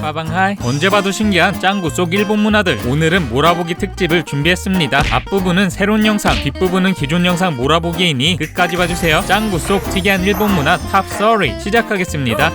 빠방하이. 언제 봐도 신기한 짱구 속 일본 문화들. 오늘은 몰아보기 특집을 준비했습니다. 앞부분은 새로운 영상, 뒷부분은 기존 영상 몰아보기이니 끝까지 봐주세요. 짱구 속 특이한 일본 문화 탑 30 시작하겠습니다.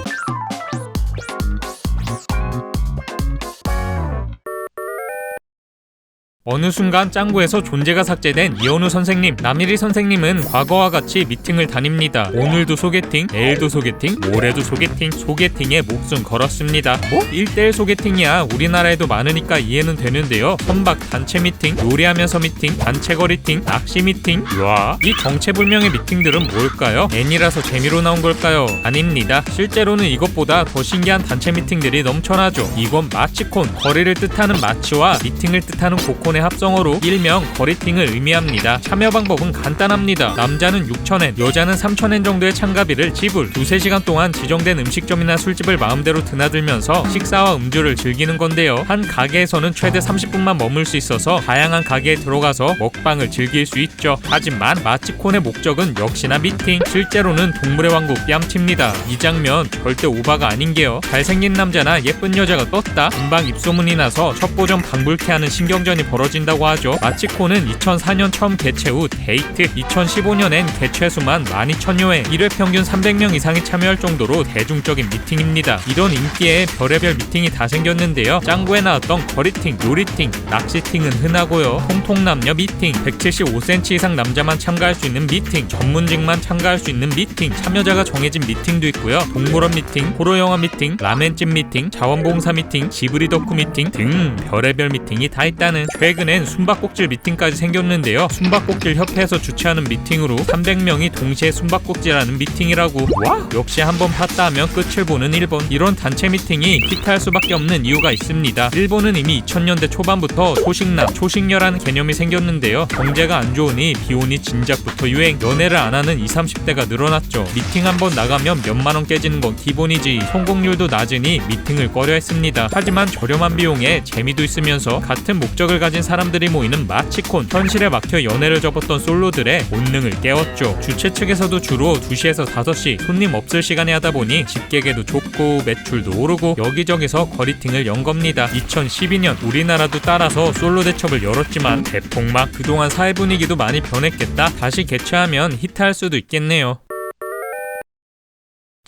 어느 순간 짱구에서 존재가 삭제된 이현우 선생님. 남일이 선생님은 과거와 같이 미팅을 다닙니다. 오늘도 소개팅, 내일도 소개팅, 모레도 소개팅, 소개팅에 목숨 걸었습니다. 뭐? 1대1 소개팅이야 우리나라에도 많으니까 이해는 되는데요. 선박 단체 미팅, 요리하면서 미팅, 단체 거리팅, 낚시 미팅. 와, 이 정체불명의 미팅들은 뭘까요? N이라서 재미로 나온 걸까요? 아닙니다. 실제로는 이것보다 더 신기한 단체 미팅들이 넘쳐나죠. 이건 마치콘, 거리를 뜻하는 마치와 미팅을 뜻하는 고콘 합성어로 일명 거리팅을 의미합니다. 참여 방법은 간단합니다. 남자는 6,000엔, 여자는 3,000엔 정도의 참가비를 지불. 2-3시간 동안 지정된 음식점이나 술집을 마음대로 드나들면서 식사와 음주를 즐기는 건데요. 한 가게에서는 최대 30분만 머물 수 있어서 다양한 가게에 들어가서 먹방을 즐길 수 있죠. 하지만 마치콘의 목적은 역시나 미팅. 실제로는 동물의 왕국 뺨칩니다. 이 장면 절대 오바가 아닌 게요. 잘생긴 남자나 예쁜 여자가 떴다. 금방 입소문이 나서 첩보전 방불케 하는 신경전이 벌어진다고 하죠. 마치콘은 2004년 처음 개최 후 데이트, 2015년엔 개최 수만 12,000여 회, 1회 평균 300명 이상이 참여할 정도로 대중적인 미팅입니다. 이런 인기에 별의별 미팅이 다 생겼는데요. 짱구에 나왔던 거리팅, 요리팅, 낚시팅은 흔하고요. 통통남녀 미팅, 175cm 이상 남자만 참가할 수 있는 미팅, 전문직만 참가할 수 있는 미팅, 참여자가 정해진 미팅도 있고요. 동물원 미팅, 호러영화 미팅, 라멘집 미팅, 자원봉사 미팅, 지브리 덕후 미팅 등 별의별 미팅이 다 있다는. 최근엔 숨바꼭질 미팅까지 생겼는데요. 숨바꼭질 협회에서 주최하는 미팅으로 300명이 동시에 숨바꼭질하는 미팅이라고. 와, 역시 한번 봤다 하면 끝을 보는 일본. 이런 단체 미팅이 히트할 수밖에 없는 이유가 있습니다. 일본은 이미 2000년대 초반부터 초식남, 초식녀라는 개념이 생겼는데요. 경제가 안 좋으니 비혼이 진작부터 유행. 연애를 안 하는 20, 30대가 늘어났죠. 미팅 한번 나가면 몇만원 깨지는 건 기본이지. 성공률도 낮으니 미팅을 꺼려 했습니다. 하지만 저렴한 비용에 재미도 있으면서 같은 목적을 가진 사람들이 모이는 마치콘. 현실에 막혀 연애를 접었던 솔로들의 본능을 깨웠죠. 주최 측에서도 주로 2시에서 5시 손님 없을 시간에 하다 보니 집객에도 좋고 매출도 오르고 여기저기서 거리팅을 연 겁니다. 2012년 우리나라도 따라서 솔로 대첩을 열었지만 대폭락. 그동안 사회 분위기도 많이 변했겠다. 다시 개최하면 히트할 수도 있겠네요.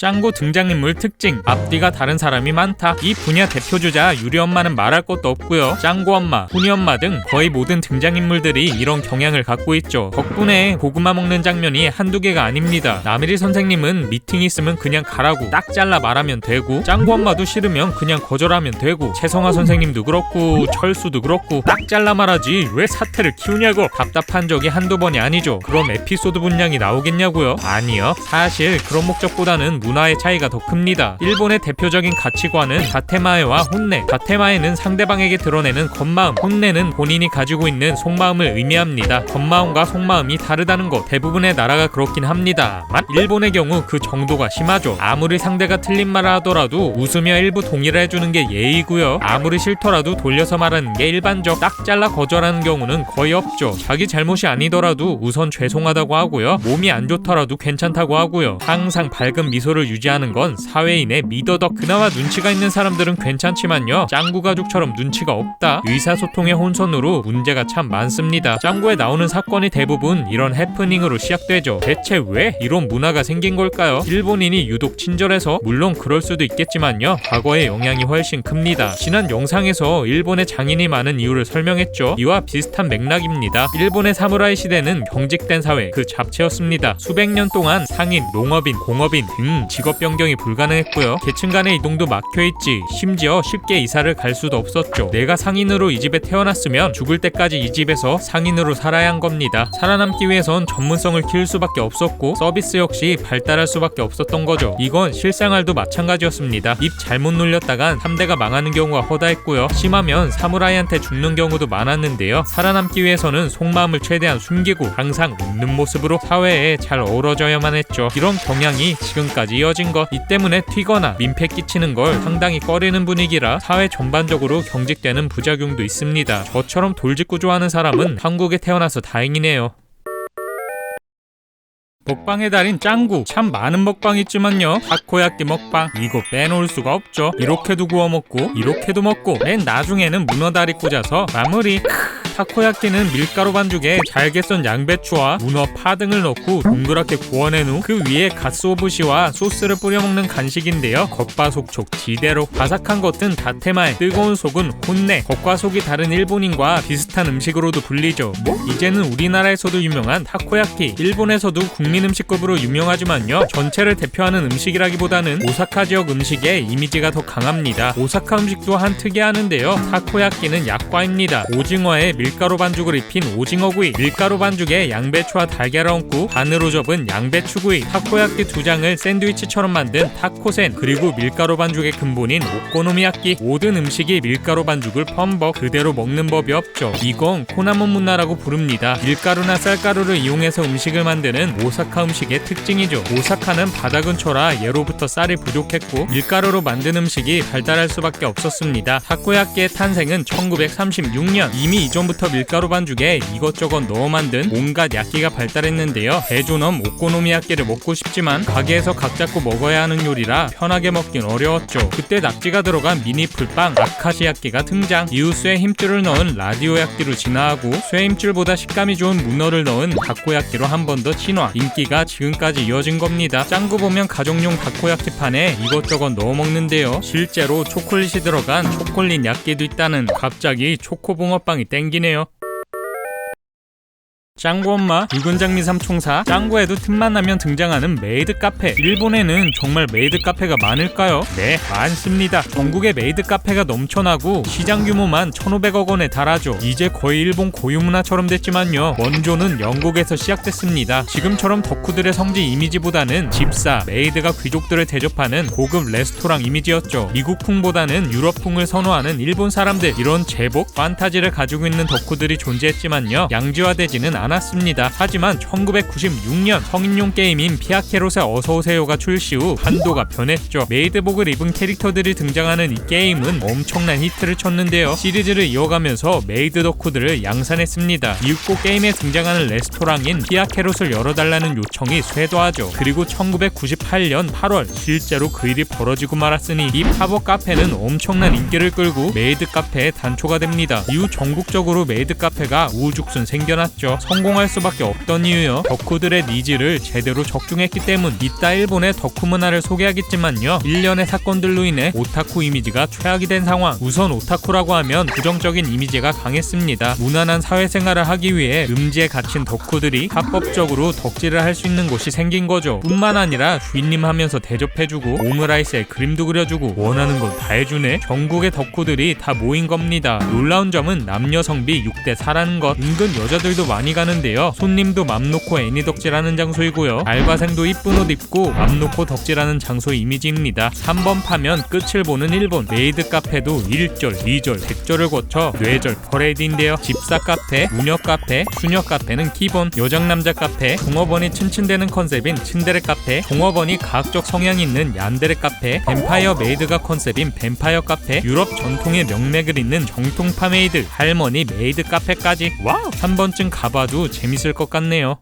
짱구 등장인물 특징. 앞뒤가 다른 사람이 많다. 이 분야 대표주자 유리 엄마는 말할 것도 없고요. 짱구 엄마, 훈이 엄마 등 거의 모든 등장인물들이 이런 경향을 갖고 있죠. 덕분에 고구마 먹는 장면이 한두 개가 아닙니다. 남일이 선생님은 미팅이 있으면 그냥 가라고 딱 잘라 말하면 되고, 짱구 엄마도 싫으면 그냥 거절하면 되고, 최성화 선생님도 그렇고 철수도 그렇고 딱 잘라 말하지 왜 사태를 키우냐고. 답답한 적이 한두 번이 아니죠. 그럼 에피소드 분량이 나오겠냐고요? 아니요. 사실 그런 목적보다는 문화의 차이가 더 큽니다. 일본의 대표적인 가치관은 다테마에와 혼내. 다테마에는 상대방에게 드러내는 겉마음, 혼내는 본인이 가지고 있는 속마음을 의미합니다. 겉마음과 속마음이 다르다는 것, 대부분의 나라가 그렇긴 합니다만 일본의 경우 그 정도가 심하죠. 아무리 상대가 틀린 말을 하더라도 웃으며 일부 동의를 해주는 게 예의고요. 아무리 싫더라도 돌려서 말하는 게 일반적. 딱 잘라 거절하는 경우는 거의 없죠. 자기 잘못이 아니더라도 우선 죄송하다고 하고요. 몸이 안 좋더라도 괜찮다고 하고요. 항상 밝은 미소를 유지하는 건 사회인의 미더덕. 그나마 눈치가 있는 사람들은 괜찮지만요, 짱구 가족처럼 눈치가 없다. 의사소통의 혼선으로 문제가 참 많습니다. 짱구에 나오는 사건이 대부분 이런 해프닝으로 시작되죠. 대체 왜 이런 문화가 생긴 걸까요? 일본인이 유독 친절해서? 물론 그럴 수도 있겠지만요, 과거의 영향이 훨씬 큽니다. 지난 영상에서 일본의 장인이 많은 이유를 설명했죠. 이와 비슷한 맥락입니다. 일본의 사무라이 시대는 경직된 사회 그 잡채였습니다. 수백 년 동안 상인, 농업인, 공업인 등 직업 변경이 불가능했고요. 계층 간의 이동도 막혀있지, 심지어 쉽게 이사를 갈 수도 없었죠. 내가 상인으로 이 집에 태어났으면 죽을 때까지 이 집에서 상인으로 살아야 한 겁니다. 살아남기 위해선 전문성을 키울 수밖에 없었고 서비스 역시 발달할 수밖에 없었던 거죠. 이건 실생활도 마찬가지였습니다. 입 잘못 놀렸다간 3대가 망하는 경우가 허다했고요. 심하면 사무라이한테 죽는 경우도 많았는데요. 살아남기 위해서는 속마음을 최대한 숨기고 항상 웃는 모습으로 사회에 잘 어우러져야만 했죠. 이런 경향이 지금까지 이어진 것. 이 때문에 튀거나 민폐 끼치는 걸 상당히 꺼리는 분위기라 사회 전반적으로 경직되는 부작용도 있습니다. 저처럼 돌직구 좋아하는 사람은 한국에 태어나서 다행이네요. 먹방의 달인 짱구. 참 많은 먹방이 있지만요, 타코야끼 먹방 이거 빼놓을 수가 없죠. 이렇게도 구워 먹고 이렇게도 먹고 맨 나중에는 문어다리 꽂아서 마무리. 타코야끼는 밀가루 반죽에 잘게 썬 양배추와 문어, 파 등을 넣고 동그랗게 구워낸 후 그 위에 갓소부시와 소스를 뿌려 먹는 간식인데요. 겉바 속촉 지대로. 바삭한 겉은 다테마에, 뜨거운 속은 혼내. 겉과 속이 다른 일본인과 비슷한 음식으로도 불리죠. 이제는 우리나라에서도 유명한 타코야끼, 일본에서도 국민 음식급으로 유명하지만요, 전체를 대표하는 음식이라기보다는 오사카 지역 음식의 이미지가 더 강합니다. 오사카 음식 또한 특이하는데요, 타코야끼는 약과입니다. 오징어에 밀가루 반죽을 입힌 오징어구이, 밀가루 반죽에 양배추와 달걀을 얹고 반으로 접은 양배추구이, 타코야끼 2장을 샌드위치처럼 만든 타코센, 그리고 밀가루 반죽의 근본인 오코노미야끼. 모든 음식이 밀가루 반죽을 펌벅 그대로 먹는 법이 없죠. 이건 코나몬 문화라고 부릅니다. 밀가루나 쌀가루를 이용해서 음식을 만드는 오사카 음식의 특징이죠. 오사카는 바다 근처라 예로부터 쌀이 부족했고 밀가루로 만든 음식이 발달할 수밖에 없었습니다. 타코야끼의 탄생은 1936년. 이미 이전부터 밀가루 반죽에 이것저것 넣어 만든 온갖 야끼가 발달했는데요. 대조넘 오코노미야끼를 먹고 싶지만 가게에서 각 잡고 먹어야 하는 요리라 편하게 먹긴 어려웠죠. 그때 낙지가 들어간 미니 풀빵 아카시야끼가 등장. 이후 쇠 힘줄을 넣은 라디오야끼로 진화하고 쇠 힘줄보다 식감이 좋은 문어를 넣은 다코야끼로 한 번 더 진화. 인기가 지금까지 이어진 겁니다. 짱구 보면 가정용 다코야끼판에 이것저것 넣어 먹는데요, 실제로 초콜릿이 들어간 초콜릿 야끼도 있다는. 갑자기 초코붕어빵이 땡기네요. 짱구 엄마, 붉은 장미 삼총사. 짱구에도 틈만 나면 등장하는 메이드 카페. 일본에는 정말 메이드 카페가 많을까요? 네, 많습니다. 전국에 메이드 카페가 넘쳐나고 시장 규모만 1,500억 원에 달하죠. 이제 거의 일본 고유 문화처럼 됐지만요, 원조는 영국에서 시작됐습니다. 지금처럼 덕후들의 성지 이미지보다는 집사, 메이드가 귀족들을 대접하는 고급 레스토랑 이미지였죠. 미국풍보다는 유럽풍을 선호하는 일본 사람들, 이런 제복, 판타지를 가지고 있는 덕후들이 존재했지만요, 양지화되지는 않았습니다. 하지만 1996년 성인용 게임인 피아케롯의 어서오세요가 출시 후 판도가 변했죠. 메이드복을 입은 캐릭터들이 등장하는 이 게임은 엄청난 히트를 쳤는데요, 시리즈를 이어가면서 메이드 덕후들을 양산했습니다. 이윽고 게임에 등장하는 레스토랑인 피아케롯을 열어달라는 요청이 쇄도하죠. 그리고 1998년 8월 실제로 그 일이 벌어지고 말았으니 이 팝업 카페는 엄청난 인기를 끌고 메이드 카페의 단초가 됩니다. 이후 전국적으로 메이드 카페가 우후죽순 생겨났죠. 성공할 수밖에 없던 이유요, 덕후들의 니즈를 제대로 적중했기 때문. 이따 일본의 덕후 문화를 소개하겠지만요, 일련의 사건들로 인해 오타쿠 이미지가 최악이 된 상황. 우선 오타쿠라고 하면 부정적인 이미지가 강했습니다. 무난한 사회생활을 하기 위해 음지에 갇힌 덕후들이 합법적으로 덕질을 할 수 있는 곳이 생긴 거죠. 뿐만 아니라 주인님 하면서 대접해주고 오므라이스에 그림도 그려주고 원하는 건 다 해주네. 전국의 덕후들이 다 모인 겁니다. 놀라운 점은 남녀 성비 6대 4라는 것. 은근 여자들도 많이 가는데요, 손님도 맘 놓고 애니 덕질하는 장소이고요, 알바생도 이쁜 옷 입고 맘 놓고 덕질하는 장소 이미지입니다. 한 번 파면 끝을 보는 일본. 메이드 카페도 1절, 2절, 100절을 거쳐 뇌절 퍼레이드인데요. 집사 카페, 무녀 카페, 수녀 카페는 기본. 여장 남자 카페, 종업원이 츤츤대는 컨셉인 츤데레 카페, 종업원이 과학적 성향이 있는 얀데레 카페, 뱀파이어 메이드가 컨셉인 뱀파이어 카페, 유럽 전통의 명맥을 잇는 정통파 메이드, 할머니 메이드 카페까지. 와우! 한 번쯤 가봐도 재밌을 것 같네요.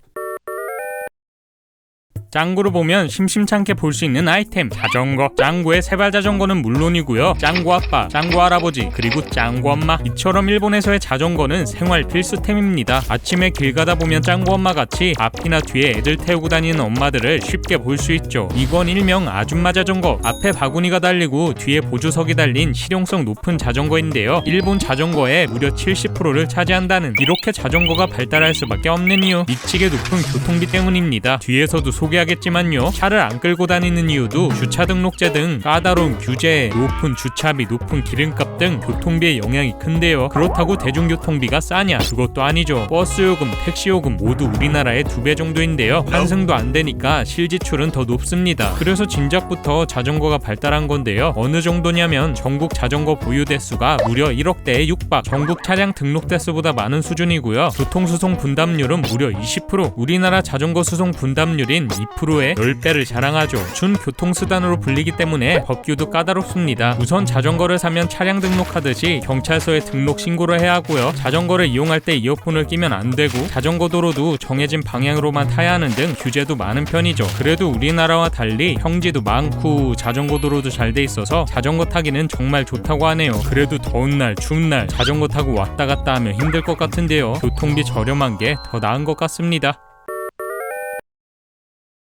짱구로 보면 심심찮게 볼 수 있는 아이템, 자전거. 짱구의 세발 자전거는 물론이고요, 짱구 아빠, 짱구 할아버지, 그리고 짱구 엄마. 이처럼 일본에서의 자전거는 생활 필수템입니다. 아침에 길 가다 보면 짱구 엄마 같이 앞이나 뒤에 애들 태우고 다니는 엄마들을 쉽게 볼 수 있죠. 이건 일명 아줌마 자전거. 앞에 바구니가 달리고 뒤에 보조석이 달린 실용성 높은 자전거인데요, 일본 자전거의 무려 70%를 차지한다는. 이렇게 자전거가 발달할 수밖에 없는 이유, 미치게 높은 교통비 때문입니다. 뒤에서도 소개하겠지만요, 차를 안 끌고 다니는 이유도 주차 등록제 등 까다로운 규제, 높은 주차비, 높은 기름값 등 교통비의 영향이 큰데요. 그렇다고 대중교통비가 싸냐? 그것도 아니죠. 버스 요금, 택시 요금 모두 우리나라의 2배 정도인데요, 환승도 안 되니까 실지출은 더 높습니다. 그래서 진작부터 자전거가 발달한 건데요, 어느 정도냐면 전국 자전거 보유 대수가 무려 1억 대에 육박, 전국 차량 등록 대수보다 많은 수준이고요, 교통수송 분담률은 무려 20%. 우리나라 자전거 수송 분담률인 앞으로의 10배를 자랑하죠. 준교통수단으로 불리기 때문에 법규도 까다롭습니다. 우선 자전거를 사면 차량 등록하듯이 경찰서에 등록 신고를 해야 하고요. 자전거를 이용할 때 이어폰을 끼면 안 되고 자전거 도로도 정해진 방향으로만 타야 하는 등 규제도 많은 편이죠. 그래도 우리나라와 달리 평지도 많고 자전거 도로도 잘 돼 있어서 자전거 타기는 정말 좋다고 하네요. 그래도 더운 날, 추운 날 자전거 타고 왔다 갔다 하면 힘들 것 같은데요. 교통비 저렴한 게 더 나은 것 같습니다.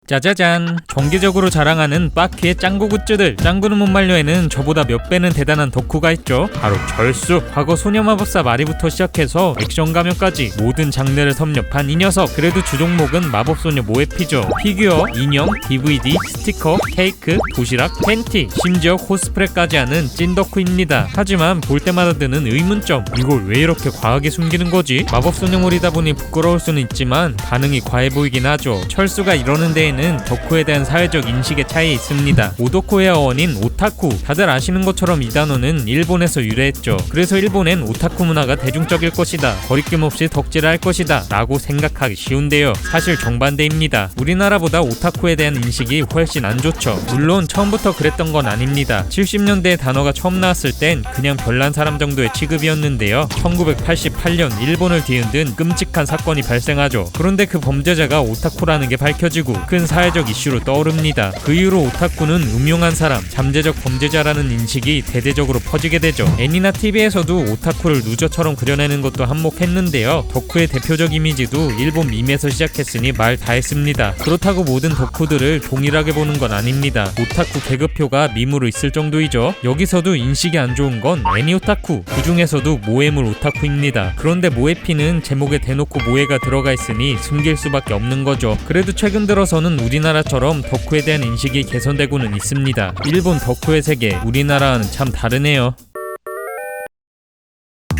짜자잔! 정기적으로 자랑하는 빠키의 짱구 굿즈들. 짱구는 못 말려에는 저보다 몇 배는 대단한 덕후가 있죠. 바로 절수! 과거 소녀마법사 마리부터 시작해서 액션 가면까지 모든 장르를 섭렵한 이 녀석. 그래도 주종목은 마법소녀 모에피죠. 피규어, 인형, DVD, 스티커, 케이크, 도시락, 팬티, 심지어 코스프레까지 하는 찐 덕후입니다. 하지만 볼 때마다 드는 의문점. 이걸 왜 이렇게 과하게 숨기는 거지? 마법소녀몰이다 보니 부끄러울 수는 있지만 반응이 과해 보이긴 하죠. 철수가 이러는 데에는 덕후에 대한 사회적 인식의 차이 있습니다. 오덕후의 어원인 오타쿠. 다들 아시는 것처럼 이 단어는 일본에서 유래했죠. 그래서 일본엔 오타쿠 문화가 대중적일 것이다, 거리낌 없이 덕질할 것이다 라고 생각하기 쉬운데요. 사실 정반대입니다. 우리나라보다 오타쿠에 대한 인식이 훨씬 안 좋죠. 물론 처음부터 그랬던 건 아닙니다. 70년대에 단어가 처음 나왔을 땐 그냥 별난 사람 정도의 취급이었는데요. 1988년 일본을 뒤흔든 끔찍한 사건이 발생하죠. 그런데 그 범죄자가 오타쿠라는 게 밝혀지고 큰 사회적 이슈로 떠오릅니다. 그 이후로 오타쿠는 음흉한 사람, 잠재적 범죄자라는 인식이 대대적으로 퍼지게 되죠. 애니나 TV에서도 오타쿠를 루저처럼 그려내는 것도 한몫했는데요. 덕후의 대표적 이미지도 일본 밈에서 시작했으니 말 다 했습니다. 그렇다고 모든 덕후들을 동일하게 보는 건 아닙니다. 오타쿠 계급표가 밈으로 있을 정도이죠. 여기서도 인식이 안 좋은 건 애니 오타쿠, 그 중에서도 모해물 오타쿠입니다. 그런데 모해피는 제목에 대놓고 모해가 들어가 있으니 숨길 수밖에 없는 거죠. 그래도 최근 들어서는 우리나라처럼 덕후에 대한 인식이 개선되고는 있습니다. 일본 덕후의 세계, 우리나라와는 참 다르네요.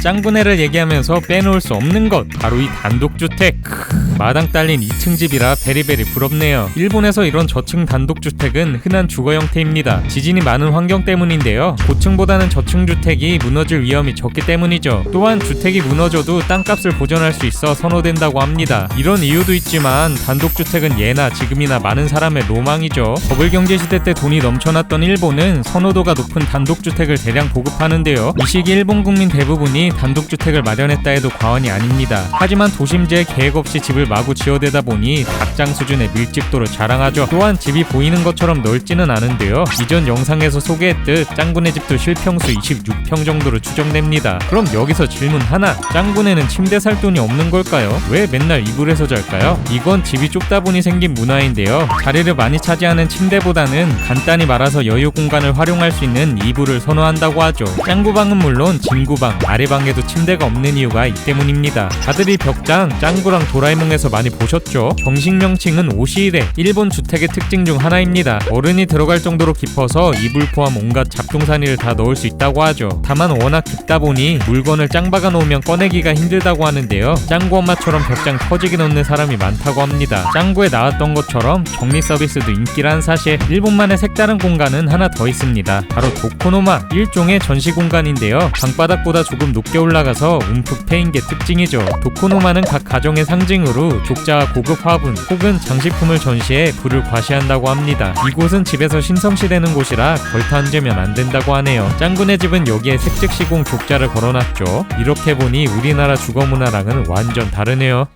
짱구네를 얘기하면서 빼놓을 수 없는 것, 바로 이 단독주택. 마당 딸린 2층 집이라 베리베리 부럽네요. 일본에서 이런 저층 단독주택은 흔한 주거 형태입니다. 지진이 많은 환경 때문인데요. 고층보다는 저층 주택이 무너질 위험이 적기 때문이죠. 또한 주택이 무너져도 땅값을 보존할 수 있어 선호된다고 합니다. 이런 이유도 있지만 단독주택은 예나 지금이나 많은 사람의 로망이죠. 버블 경제 시대 때 돈이 넘쳐났던 일본은 선호도가 높은 단독주택을 대량 보급하는데요. 이 시기 일본 국민 대부분이 단독주택을 마련했다 해도 과언이 아닙니다. 하지만 도심지에 계획 없이 집을 마구 지어대다 보니 닭장 수준의 밀집도를 자랑하죠. 또한 집이 보이는 것처럼 넓지는 않은데요. 이전 영상에서 소개했듯 짱구네 집도 실평수 26평 정도로 추정됩니다. 그럼 여기서 질문 하나. 짱구네는 침대 살 돈이 없는 걸까요? 왜 맨날 이불에서 잘까요? 이건 집이 좁다 보니 생긴 문화인데요. 자리를 많이 차지하는 침대보다는 간단히 말아서 여유 공간을 활용할 수 있는 이불을 선호한다고 하죠. 짱구방은 물론 진구방, 아래방에도 침대가 없는 이유가 이 때문입니다. 다들 이 벽장, 짱구랑 도라에몽에서 많이 보셨죠? 정식 명칭은 오시이레, 일본 주택의 특징 중 하나입니다. 어른이 들어갈 정도로 깊어서 이불 포함 온갖 잡동사니를 다 넣을 수 있다고 하죠. 다만 워낙 깊다 보니 물건을 짱 박아 놓으면 꺼내기가 힘들다고 하는데요. 짱구 엄마처럼 벽장 터지게 넣는 사람이 많다고 합니다. 짱구에 나왔던 것처럼 정리 서비스도 인기란 사실. 일본만의 색다른 공간은 하나 더 있습니다. 바로 도코노마, 일종의 전시 공간인데요. 방바닥보다 조금 높게 올라가서 움푹 패인 게 특징이죠. 도코노마는 각 가정의 상징으로 족자와 고급 화분 혹은 장식품을 전시해 불을 과시한다고 합니다. 이곳은 집에서 신성시되는 곳이라 걸터 앉으면 안 된다고 하네요. 짱구네 집은 여기에 색즉시공 족자를 걸어놨죠. 이렇게 보니 우리나라 주거문화랑은 완전 다르네요.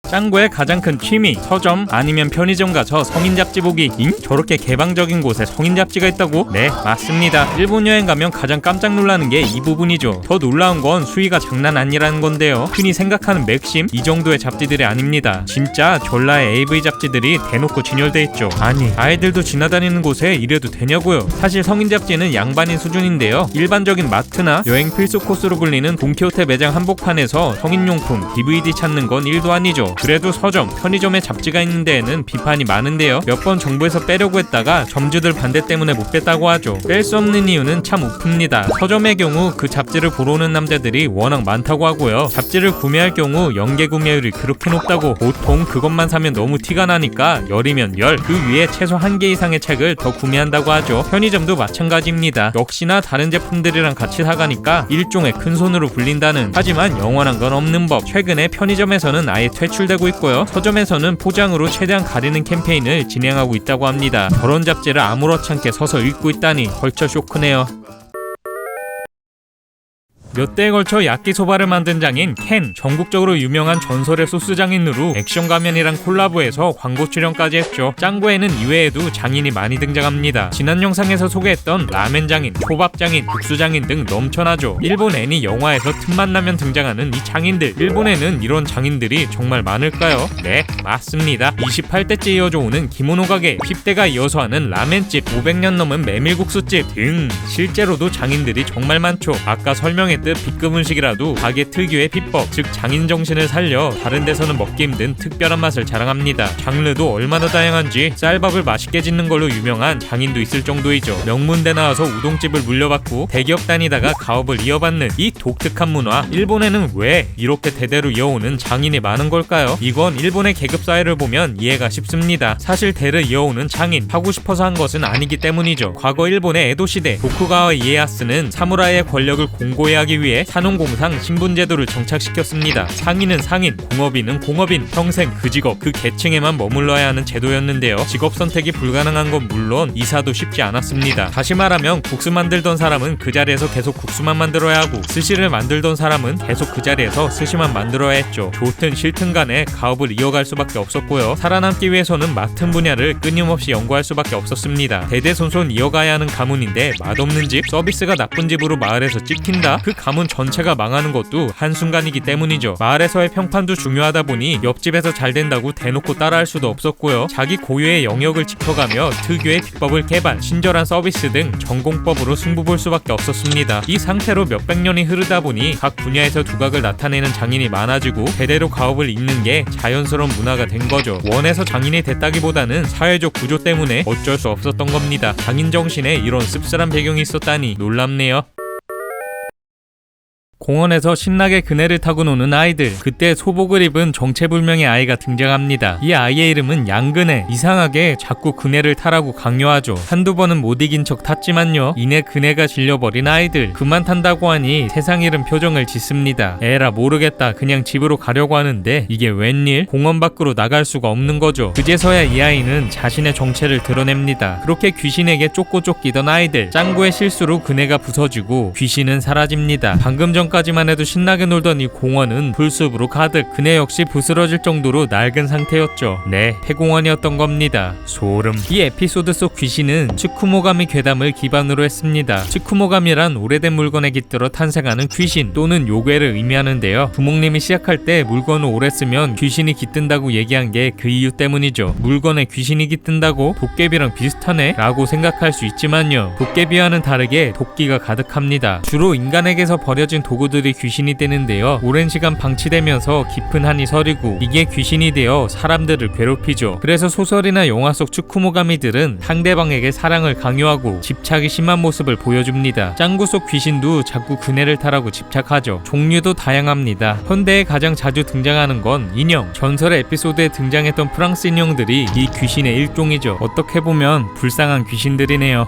짱구의 가장 큰 취미, 서점 아니면 편의점 가서 성인 잡지 보기. 저렇게 개방적인 곳에 성인 잡지가 있다고? 네, 맞습니다. 일본 여행 가면 가장 깜짝 놀라는 게 이 부분이죠. 더 놀라운 건 수위가 장난 아니라는 건데요. 흔히 생각하는 맥심, 이 정도의 잡지들이 아닙니다. 진짜 전라의 AV 잡지들이 대놓고 진열돼 있죠. 아니, 아이들도 지나다니는 곳에 이래도 되냐고요. 사실 성인 잡지는 양반인 수준인데요. 일반적인 마트나 여행 필수 코스로 불리는 돈키호테 매장 한복판에서 성인용품, DVD 찾는 건 1도 아니죠. 그래도 서점, 편의점에 잡지가 있는 데에는 비판이 많은데요. 몇 번 정부에서 빼려고 했다가 점주들 반대 때문에 못 뺐다고 하죠. 뺄 수 없는 이유는 참 우프입니다. 서점의 경우 그 잡지를 보러 오는 남자들이 워낙 많다고 하고요. 잡지를 구매할 경우 연계 구매율이 그렇게 높다고 보통 그것만 사면 너무 티가 나니까 열이면 열, 그 위에 최소 1개 이상의 책을 더 구매한다고 하죠. 편의점도 마찬가지입니다. 역시나 다른 제품들이랑 같이 사가니까 일종의 큰손으로 불린다는. 하지만 영원한 건 없는 법. 최근에 편의점에서는 아예 퇴출 노출되고 있고요. 서점에서는 포장으로 최대한 가리는 캠페인을 진행하고 있다고 합니다. 저런 잡지를 아무렇지 않게 서서 읽고 있다니 벌써 쇼크네요. 몇 대에 걸쳐 야끼소바를 만든 장인 켄, 전국적으로 유명한 전설의 소스 장인으로 액션 가면이랑 콜라보해서 광고 출연까지 했죠. 짱구에는 이외에도 장인이 많이 등장합니다. 지난 영상에서 소개했던 라멘 장인, 초밥 장인, 국수 장인 등 넘쳐나죠. 일본 애니 영화에서 틈만 나면 등장하는 이 장인들, 일본에는 이런 장인들이 정말 많을까요? 네, 맞습니다. 28대째 이어져 오는 기모노 가게, 10대가 이어서 하는 라멘집, 500년 넘은 메밀국수집 등 실제로도 장인들이 정말 많죠. 아까 설명했던 B급 음식이라도 가게 특유의 비법, 즉 장인 정신을 살려 다른 데서는 먹기 힘든 특별한 맛을 자랑합니다. 장르도 얼마나 다양한지 쌀밥을 맛있게 짓는 걸로 유명한 장인도 있을 정도이죠. 명문대 나와서 우동집을 물려받고 대기업 다니다가 가업을 이어받는 이 독특한 문화, 일본에는 왜 이렇게 대대로 이어오는 장인이 많은 걸까요? 이건 일본의 계급사회를 보면 이해가 쉽습니다. 사실 대를 이어오는 장인, 하고 싶어서 한 것은 아니기 때문이죠. 과거 일본의 에도시대, 도쿠가와 이에야스는 사무라이의 권력을 공고히 하기 위해 산업공상 신분제도를 정착시켰습니다. 상인은 상인, 공업인은 공업인, 평생 그 직업, 그 계층에만 머물러야 하는 제도였는데요. 직업 선택이 불가능한 건 물론 이사도 쉽지 않았습니다. 다시 말하면 국수 만들던 사람은 그 자리에서 계속 국수만 만들어야 하고, 스시를 만들던 사람은 계속 그 자리에서 스시만 만들어야 했죠. 좋든 싫든 간에 가업을 이어갈 수밖에 없었고요. 살아남기 위해서는 맡은 분야를 끊임없이 연구할 수밖에 없었습니다. 대대손손 이어가야 하는 가문인데 맛없는 집, 서비스가 나쁜 집으로 마을에서 찍힌다? 그 가문 전체가 망하는 것도 한순간이기 때문이죠. 마을에서의 평판도 중요하다 보니 옆집에서 잘 된다고 대놓고 따라할 수도 없었고요. 자기 고유의 영역을 지켜가며 특유의 비법을 개발, 친절한 서비스 등 전공법으로 승부 볼 수밖에 없었습니다. 이 상태로 몇백 년이 흐르다 보니 각 분야에서 두각을 나타내는 장인이 많아지고 대대로 가업을 잇는 게 자연스러운 문화가 된 거죠. 원해서 장인이 됐다기보다는 사회적 구조 때문에 어쩔 수 없었던 겁니다. 장인 정신에 이런 씁쓸한 배경이 있었다니 놀랍네요. 공원에서 신나게 그네를 타고 노는 아이들, 그때 소복을 입은 정체불명의 아이가 등장합니다. 이 아이의 이름은 양그네. 이상하게 자꾸 그네를 타라고 강요하죠. 한두 번은 못 이긴 척 탔지만요, 이내 그네가 질려버린 아이들, 그만 탄다고 하니 세상 잃은 표정을 짓습니다. 에라 모르겠다, 그냥 집으로 가려고 하는데 이게 웬일? 공원 밖으로 나갈 수가 없는 거죠. 그제서야 이 아이는 자신의 정체를 드러냅니다. 그렇게 귀신에게 쫓고 쫓기던 아이들, 짱구의 실수로 그네가 부서지고 귀신은 사라집니다. 방금 전까지만 해도 신나게 놀던 이 공원은 풀숲으로 가득, 그네 역시 부스러질 정도로 낡은 상태였죠. 네, 폐공원이었던 겁니다. 소름. 이 에피소드 속 귀신은 츠쿠모가미 괴담을 기반으로 했습니다. 츠쿠모가미란 오래된 물건에 깃들어 탄생하는 귀신 또는 요괴를 의미하는데요. 부모님이 시작할 때 물건을 오래 쓰면 귀신이 깃든다고 얘기한 게 그 이유 때문이죠. 물건에 귀신이 깃든다고 도깨비랑 비슷하네? 라고 생각할 수 있지만요, 도깨비와는 다르게 도끼가 가득합니다. 주로 인간에게서 버려진 도구들이 귀신이 되는데요, 오랜 시간 방치되면서 깊은 한이 서리고 이게 귀신이 되어 사람들을 괴롭히죠. 그래서 소설이나 영화 속 츠쿠모가미들은 상대방에게 사랑을 강요하고 집착이 심한 모습을 보여줍니다. 짱구 속 귀신도 자꾸 그네를 타라고 집착하죠. 종류도 다양합니다. 현대에 가장 자주 등장하는 건 인형. 전설의 에피소드에 등장했던 프랑스 인형들이 이 귀신의 일종이죠. 어떻게 보면 불쌍한 귀신들이네요.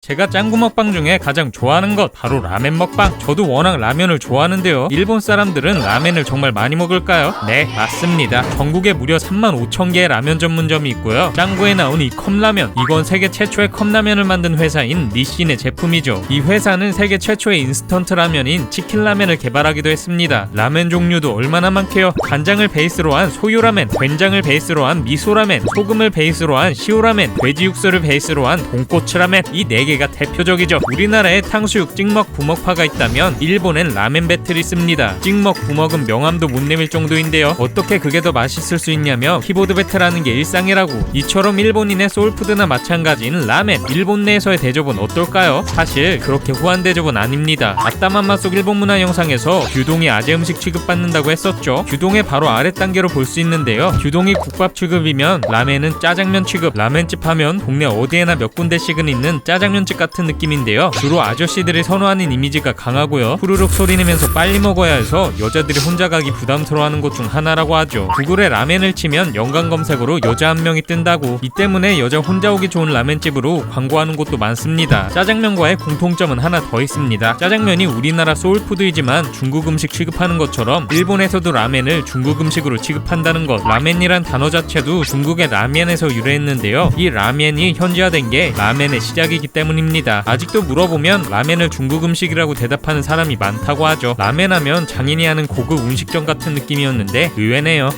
제가 짱구 먹방 중에 가장 좋아하는 것 바로 라멘 먹방. 저도 워낙 라면을 좋아하는데요, 일본 사람들은 라멘을 정말 많이 먹을까요? 네, 맞습니다. 전국에 무려 35,000개의 라면 전문점이 있고요. 짱구에 나온 이 컵라면, 이건 세계 최초의 컵라면을 만든 회사인 니신의 제품이죠. 이 회사는 세계 최초의 인스턴트 라면인 치킨라면을 개발하기도 했습니다. 라면 종류도 얼마나 많게요. 간장을 베이스로 한 소유라멘, 된장을 베이스로 한 미소라멘, 소금을 베이스로 한 시오라멘, 돼지 육수를 베이스로 한 돈코츠라멘, 이 4개가 대표적이죠. 우리나라에 탕수육, 찍먹, 부먹파가 있다면 일본엔 라멘 배틀이 있습니다. 찍먹, 부먹은 명함도 못 내밀 정도인데요, 어떻게 그게 더 맛있을 수 있냐며 키보드 배틀하는 게 일상이라고. 이처럼 일본인의 소울푸드나 마찬가지인 라멘, 일본 내에서의 대접은 어떨까요? 사실 그렇게 후한 대접은 아닙니다. 아따맘마 속 일본 문화 영상에서 규동이 아재 음식 취급받는다고 했었죠. 규동의 바로 아래 단계로 볼 수 있는데요, 규동이 국밥 취급이면 라멘은 짜장면 취급. 라멘집 하면 동네 어디에나 몇 군데씩은 있는 짜장면 일본집 같은 느낌인데요. 주로 아저씨들이 선호하는 이미지가 강하고요. 후루룩 소리내면서 빨리 먹어야 해서 여자들이 혼자 가기 부담스러워하는 곳 중 하나라고 하죠. 구글에 라멘을 치면 연관 검색어로 여자 한 명이 뜬다고. 이 때문에 여자 혼자 오기 좋은 라멘집으로 광고하는 곳도 많습니다. 짜장면과의 공통점은 하나 더 있습니다. 짜장면이 우리나라 소울푸드이지만 중국 음식 취급하는 것처럼 일본에서도 라멘을 중국 음식으로 취급한다는 것. 라멘이란 단어 자체도 중국의 라면에서 유래했는데요. 이 라멘이 현지화된 게 라멘의 시작이기 때문입니다. 아직도 물어보면 라멘을 중국 음식이라고 대답하는 사람이 많다고 하죠. 라멘 하면 장인이 하는 고급 음식점 같은 느낌이었는데 의외네요.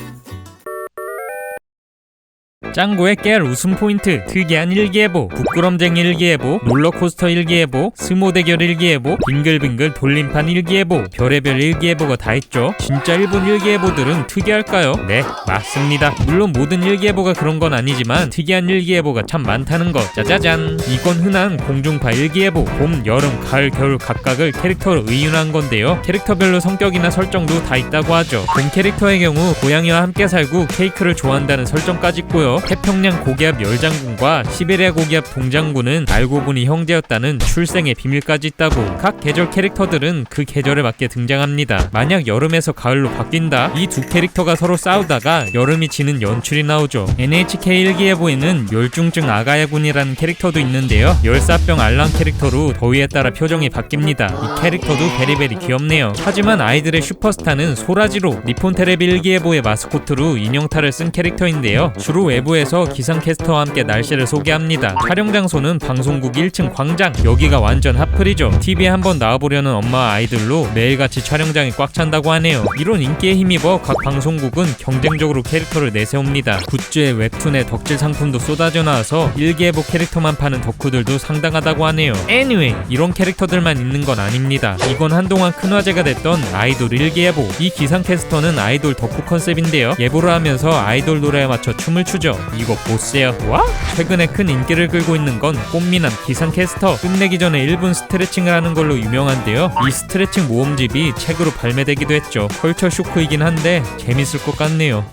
짱구의 깨알 웃음 포인트, 특이한 일기예보, 부끄럼쟁이 일기예보, 롤러코스터 일기예보, 스모 대결 일기예보, 빙글빙글 돌림판 일기예보, 별의별 일기예보가 다 있죠. 진짜 일본 일기예보들은 특이할까요? 네, 맞습니다. 물론 모든 일기예보가 그런 건 아니지만 특이한 일기예보가 참 많다는 것. 짜자잔! 이건 흔한 공중파 일기예보, 봄, 여름, 가을, 겨울 각각을 캐릭터로 의윤한 건데요. 캐릭터별로 성격이나 설정도 다 있다고 하죠. 봄 캐릭터의 경우 고양이와 함께 살고 케이크를 좋아한다는 설정까지 있고요. 태평양 고기압 열장군과 시베리아 고기압 동장군은 알고 보니 형제였다는 출생의 비밀까지 있다고. 각 계절 캐릭터들은 그 계절에 맞게 등장합니다. 만약 여름에서 가을로 바뀐다? 이 두 캐릭터가 서로 싸우다가 여름이 지는 연출이 나오죠. NHK 일기예보에는 열중증 아가야군이라는 캐릭터도 있는데요. 열사병 알랑 캐릭터로 더위에 따라 표정이 바뀝니다. 이 캐릭터도 베리베리 귀엽네요. 하지만 아이들의 슈퍼스타는 소라지로, 니폰 테레비 일기예보의 마스코트로 인형탈을 쓴 캐릭터인데요. 주로 외부에서 기상캐스터와 함께 날씨를 소개합니다. 촬영 장소는 방송국 1층 광장. 여기가 완전 핫플이죠. TV에 한번 나와보려는 엄마와 아이들로 매일같이 촬영장이 꽉 찬다고 하네요. 이런 인기에 힘입어 각 방송국은 경쟁적으로 캐릭터를 내세웁니다. 굿즈에 웹툰에 덕질 상품도 쏟아져 나와서 일기예보 캐릭터만 파는 덕후들도 상당하다고 하네요. Anyway, 이런 캐릭터들만 있는 건 아닙니다. 이건 한동안 큰 화제가 됐던 아이돌 일기예보. 이 기상캐스터는 아이돌 덕후 컨셉인데요. 예보를 하면서 아이돌 노래에 맞춰 춤을 추죠. 이거 보세요. 와? 최근에 큰 인기를 끌고 있는 건 꽃미남 기상캐스터. 끝내기 전에 1분 스트레칭을 하는 걸로 유명한데요. 이 스트레칭 모음집이 책으로 발매되기도 했죠. 컬처 쇼크이긴 한데 재밌을 것 같네요.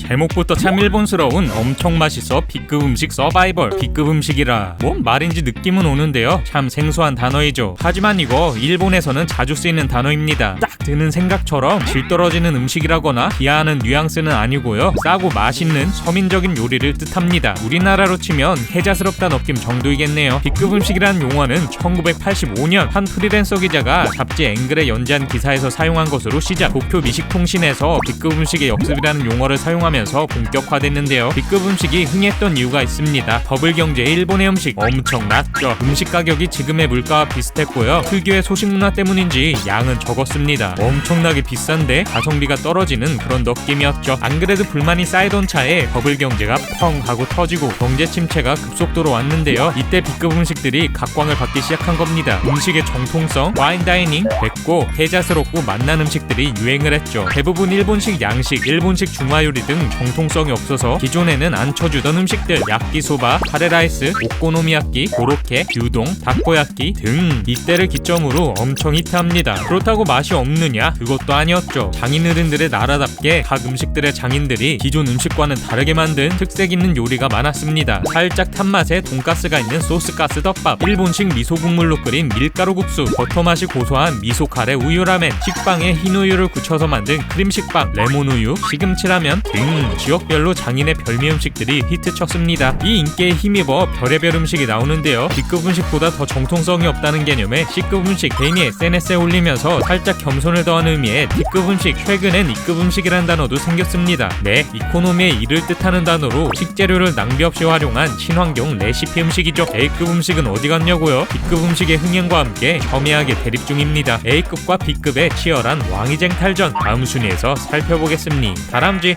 제목부터 참 일본스러운 엄청 맛있어 B급 음식 서바이벌. B급 음식이라 뭔 말인지 느낌은 오는데요. 참 생소한 단어이죠. 하지만 이거 일본에서는 자주 쓰이는 단어입니다. 딱 드는 생각처럼 질 떨어지는 음식이라거나 비하하는 뉘앙스는 아니고요. 싸고 맛있는 서민적인 요리를 뜻합니다. 우리나라로 치면 혜자스럽다는 느낌 정도이겠네요. B급 음식이라는 용어는 1985년 한 프리랜서 기자가 잡지 앵글에 연재한 기사에서 사용한 것으로 시작. 도쿄 미식통신에서 B급 음식의 역습이라는 용어를 사용하면서 본격화됐는데요. B급 음식이 흥했던 이유가 있습니다. 버블 경제의 일본의 음식 엄청 낮죠. 음식 가격이 지금의 물가와 비슷했고요. 특유의 소식 문화 때문인지 양은 적었습니다. 엄청나게 비싼데 가성비가 떨어지는 그런 느낌이었죠. 안 그래도 불만이 쌓이던 차에 버블 경제가 펑 하고 터지고 경제 침체가 급속도로 왔는데요. 이때 B급 음식들이 각광을 받기 시작한 겁니다. 음식의 정통성, 와인 다이닝, 맵고 혜자스럽고 맛난 음식들이 유행을 했죠. 대부분 일본식 양식, 일본식 중화요리 등 정통성이 없어서 기존에는 안 쳐주던 음식들, 야끼소바, 카레라이스, 오코노미야끼, 고로케, 규동, 다코야끼 등 이때를 기점으로 엄청 히트합니다. 그렇다고 맛이 없느냐? 그것도 아니었죠. 장인어른들의 나라답게 각 음식들의 장인들이 기존 음식과는 다르게 만든 특색 있는 요리가 많았습니다. 살짝 탄 맛에 돈가스가 있는 소스가스 덮밥, 일본식 미소 국물로 끓인 밀가루 국수, 버터 맛이 고소한 미소 카레 우유 라멘, 식빵에 흰 우유를 굳혀서 만든 크림 식빵, 레몬 우유, 시금치 라면 등 지역별로 장인의 별미 음식들이 히트쳤습니다. 이 인기에 힘입어 별의별 음식이 나오는데요. B급 음식보다 더 정통성이 없다는 개념의 C급 음식 괜히 SNS에 올리면서 살짝 겸손을 더한 의미의 D급 음식, 최근엔 E급 음식이라는 단어도 생겼습니다. 네, 이코노미의 이를 뜻하는 단어로 식재료를 낭비 없이 활용한 친환경 레시피 음식이죠. A급 음식은 어디 갔냐고요? B급 음식의 흥행과 함께 첨예하게 대립 중입니다. A급과 B급의 치열한 왕위쟁 탈전. 다음 순위에서 살펴보겠습니다. 다람쥐.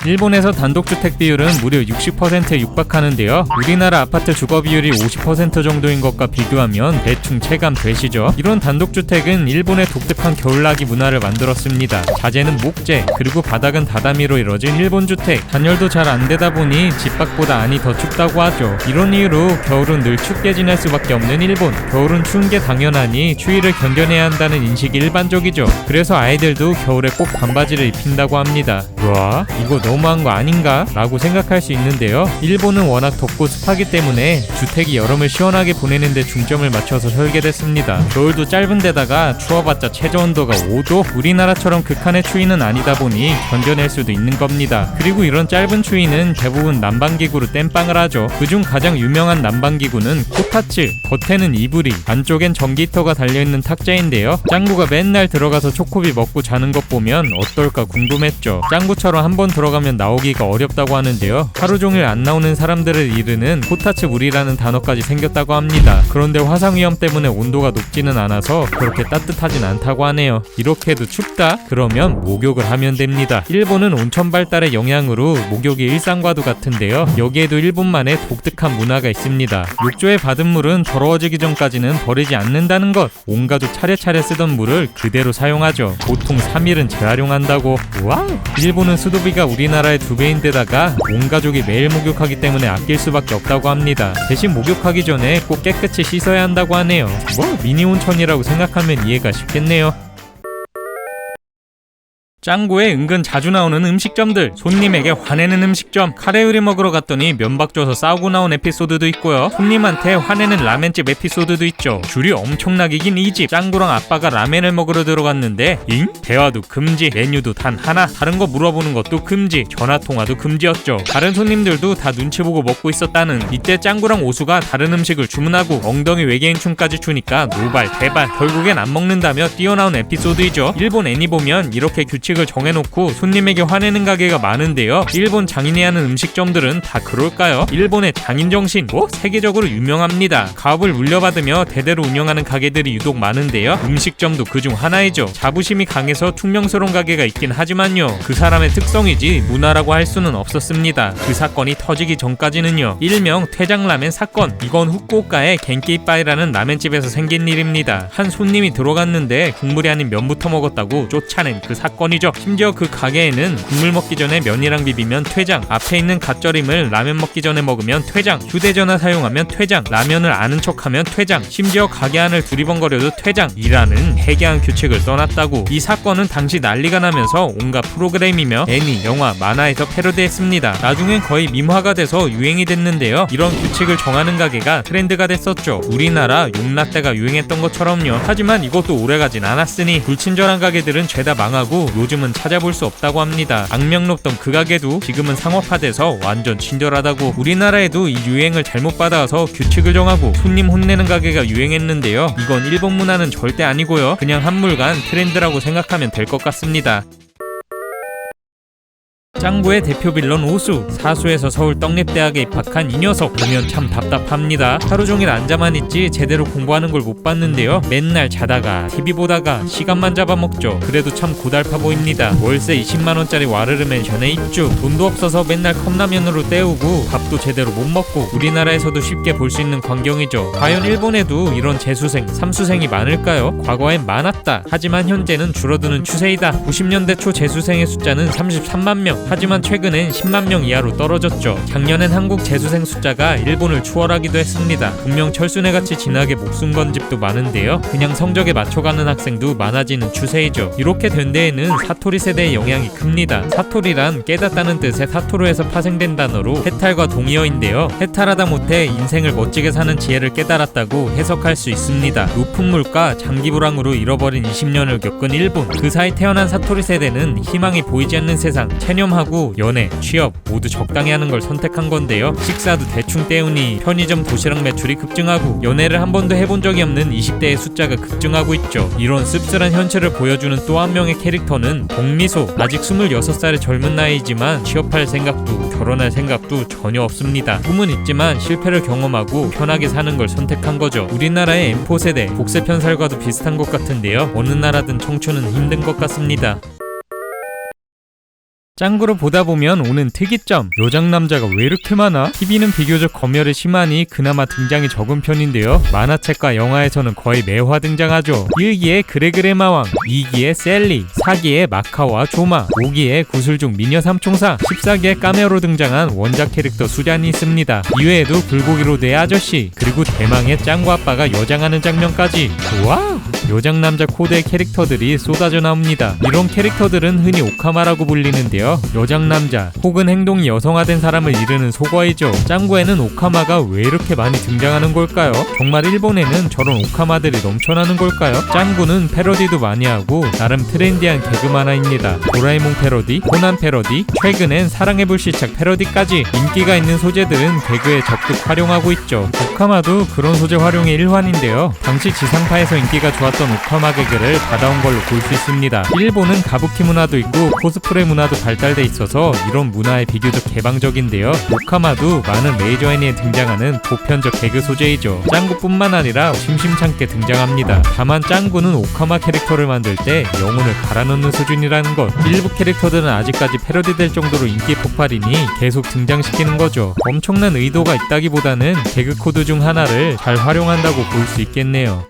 일본에서 단독주택 비율은 무려 60%에 육박하는데요. 우리나라 아파트 주거 비율이 50% 정도인 것과 비교하면 대충 체감되시죠? 이런 단독주택은 일본의 독특한 겨울나기 문화를 만들었습니다. 자재는 목재, 그리고 바닥은 다다미로 이뤄진 일본 주택. 단열도 잘 안되다 보니 집 밖보다 안이 더 춥다고 하죠. 이런 이유로 겨울은 늘 춥게 지낼 수밖에 없는 일본. 겨울은 추운 게 당연하니 추위를 견뎌내야 한다는 인식이 일반적이죠. 그래서 아이들도 겨울에 꼭 반바지를 입힌다고 합니다. 와, 이거 너무한 거 아닌가? 라고 생각할 수 있는데요. 일본은 워낙 덥고 습하기 때문에 주택이 여름을 시원하게 보내는데 중점을 맞춰서 설계됐습니다. 겨울도 짧은 데다가 추워봤자 최저온도가 5도? 우리나라처럼 극한의 추위는 아니다 보니 견뎌낼 수도 있는 겁니다. 그리고 이런 짧은 추위는 대부분 난방기구로 땜빵을 하죠. 그중 가장 유명한 난방기구는 코타츠, 겉에는 이불이, 안쪽엔 전기히터가 달려있는 탁자인데요. 짱구가 맨날 들어가서 초코비 먹고 자는 것 보면 어떨까 궁금했죠. 짱구처럼 한번 들어가면 나오기가 어렵다고 하는데요. 하루 종일 안 나오는 사람들을 이르는 코타츠 물이라는 단어까지 생겼다고 합니다. 그런데 화상 위험 때문에 온도가 높지는 않아서 그렇게 따뜻하진 않다고 하네요. 이렇게 해도 춥다? 그러면 목욕을 하면 됩니다. 일본은 온천 발달의 영향으로 목욕이 일상과도 같은데요. 여기에도 일본만의 독특한 문화가 있습니다. 욕조에 받은 물은 더러워지기 전까지는 버리지 않는다는 것. 온 가족 차례차례 쓰던 물을 그대로 사용하죠. 보통 3일은 재활용한다고. 와우! 일본은 수도비가 우리나라의 2배인데다가 온 가족이 매일 목욕하기 때문에 아낄 수밖에 없다고 합니다. 대신 목욕하기 전에 꼭 깨끗이 씻어야 한다고 하네요. 뭐 미니 온천이라고 생각하면 이해가 쉽겠네요. 짱구에 은근 자주 나오는 음식점들, 손님에게 화내는 음식점, 카레 요리 먹으러 갔더니 면박 줘서 싸우고 나온 에피소드도 있고요. 손님한테 화내는 라멘집 에피소드도 있죠. 줄이 엄청나게 긴 이 집. 짱구랑 아빠가 라멘을 먹으러 들어갔는데 대화도 금지, 메뉴도 단 하나, 다른 거 물어보는 것도 금지, 전화통화도 금지였죠. 다른 손님들도 다 눈치 보고 먹고 있었다는. 이때 짱구랑 오수가 다른 음식을 주문하고 엉덩이 외계인춤까지 추니까 노발 대발, 결국엔 안 먹는다며 뛰어나온 에피소드이죠. 일본 애니 보면 이렇게 규칙을 정해놓고 손님에게 화내는 가게가 많은데요. 일본 장인이 하는 음식점들은 다 그럴까요? 일본의 장인정신, 세계적으로 유명합니다. 가업을 물려받으며 대대로 운영하는 가게들이 유독 많은데요. 음식점도 그중 하나이죠. 자부심이 강해서 퉁명스러운 가게가 있긴 하지만요. 그 사람의 특성이지 문화라고 할 수는 없었습니다. 그 사건이 터지기 전까지는요. 일명 퇴장라멘 사건. 이건 후쿠오카의 겐키이빠이라는 라멘집에서 생긴 일입니다. 한 손님이 들어갔는데 국물이 아닌 면부터 먹었다고 쫓아낸 그 사건이죠. 심지어 그 가게에는 국물 먹기 전에 면이랑 비비면 퇴장, 앞에 있는 갓절임을 라면 먹기 전에 먹으면 퇴장, 휴대전화 사용하면 퇴장, 라면을 아는 척하면 퇴장, 심지어 가게 안을 두리번거려도 퇴장이라는 해괴한 규칙을 써놨다고. 이 사건은 당시 난리가 나면서 온갖 프로그램이며 애니, 영화, 만화에서 패러디했습니다. 나중엔 거의 밈화가 돼서 유행이 됐는데요. 이런 규칙을 정하는 가게가 트렌드가 됐었죠. 우리나라 용라떼가 유행했던 것처럼요. 하지만 이것도 오래가진 않았으니 불친절한 가게들은 죄다 망하고 요즘은 찾아볼 수 없다고 합니다. 악명 높던 그 가게도 지금은 상업화돼서 완전 친절하다고. 우리나라에도 이 유행을 잘못 받아서 규칙을 정하고 손님 혼내는 가게가 유행했는데요. 이건 일본 문화는 절대 아니고요. 그냥 한물간 트렌드라고 생각하면 될 것 같습니다. 짱구의 대표 빌런 오수, 사수에서 서울 떡립대학에 입학한 이 녀석. 보면 참 답답합니다. 하루 종일 앉아만 있지 제대로 공부하는 걸 못 봤는데요. 맨날 자다가 TV 보다가 시간만 잡아먹죠. 그래도 참 고달파 보입니다. 월세 20만원짜리 와르르 맨션에 입주, 돈도 없어서 맨날 컵라면으로 때우고 밥도 제대로 못 먹고 우리나라에서도 쉽게 볼 수 있는 광경이죠. 과연 일본에도 이런 재수생, 삼수생이 많을까요? 과거엔 많았다. 하지만 현재는 줄어드는 추세이다. 90년대 초 재수생의 숫자는 33만 명. 하지만 최근엔 10만 명 이하로 떨어졌죠. 작년엔 한국 재수생 숫자가 일본을 추월하기도 했습니다. 분명 철수네같이 진하게 목숨 건 집도 많은데요. 그냥 성적에 맞춰가는 학생도 많아지는 추세이죠. 이렇게 된 데에는 사토리 세대의 영향이 큽니다. 사토리란 깨닫다는 뜻의 사토로에서 파생된 단어로 해탈과 동의어인데요. 해탈하다 못해 인생을 멋지게 사는 지혜를 깨달았다고 해석할 수 있습니다. 높은 물가, 장기 불황으로 잃어버린 20년을 겪은 일본. 그 사이 태어난 사토리 세대는 희망이 보이지 않는 세상, 체념하고 연애, 취업 모두 적당히 하는 걸 선택한 건데요. 식사도 대충 때우니 편의점 도시락 매출이 급증하고 연애를 한 번도 해본 적이 없는 20대의 숫자가 급증하고 있죠. 이런 씁쓸한 현실을 보여주는 또 한 명의 캐릭터는 복미소. 아직 26살의 젊은 나이지만 취업할 생각도 결혼할 생각도 전혀 없습니다. 꿈은 있지만 실패를 경험하고 편하게 사는 걸 선택한 거죠. 우리나라의 M4 세대, 복세 편살과도 비슷한 것 같은데요. 어느 나라든 청춘은 힘든 것 같습니다. 짱구를 보다 보면 오는 특이점, 요장남자가 왜 이렇게 많아? TV는 비교적 검열이 심하니 그나마 등장이 적은 편인데요. 만화책과 영화에서는 거의 매화 등장하죠. 1기에 그레그레 마왕, 2기에 셀리, 4기에 마카와 조마, 5기에 구슬중 미녀 삼총사, 14기에 카메오로 등장한 원작 캐릭터 수잔이 있습니다. 이외에도 불고기로드의 아저씨, 그리고 대망의 짱구 아빠가 여장하는 장면까지. 와우! 요장남자 코드의 캐릭터들이 쏟아져 나옵니다. 이런 캐릭터들은 흔히 오카마라고 불리는데요. 속어인데요. 여장남자 혹은 행동이 여성화된 사람을 이르는 속어이죠. 짱구에는 오카마가 왜 이렇게 많이 등장하는 걸까요? 정말 일본에는 저런 오카마들이 넘쳐나는 걸까요? 짱구는 패러디도 많이 하고 나름 트렌디한 개그 만화입니다. 도라에몽 패러디, 코난 패러디, 최근엔 사랑의 불시착 패러디까지 인기가 있는 소재들은 개그에 적극 활용하고 있죠. 오카마도 그런 소재 활용의 일환인데요. 당시 지상파에서 인기가 좋았던 오카마 개그를 받아온 걸로 볼 수 있습니다. 일본은 가부키 문화도 있고 코스프레 문화도 발달돼 있어서 이런 문화에 비교적 개방적인데요. 오카마도 많은 메이저 애니에 등장하는 보편적 개그 소재이죠. 짱구뿐만 아니라 심심찮게 등장합니다. 다만 짱구는 오카마 캐릭터를 만들 때 영혼을 갈아넣는 수준이라는 것. 일부 캐릭터들은 아직까지 패러디될 정도로 인기 폭발이니 계속 등장시키는 거죠. 엄청난 의도가 있다기보다는 개그 코드 중 하나를 잘 활용한다고 볼 수 있겠네요.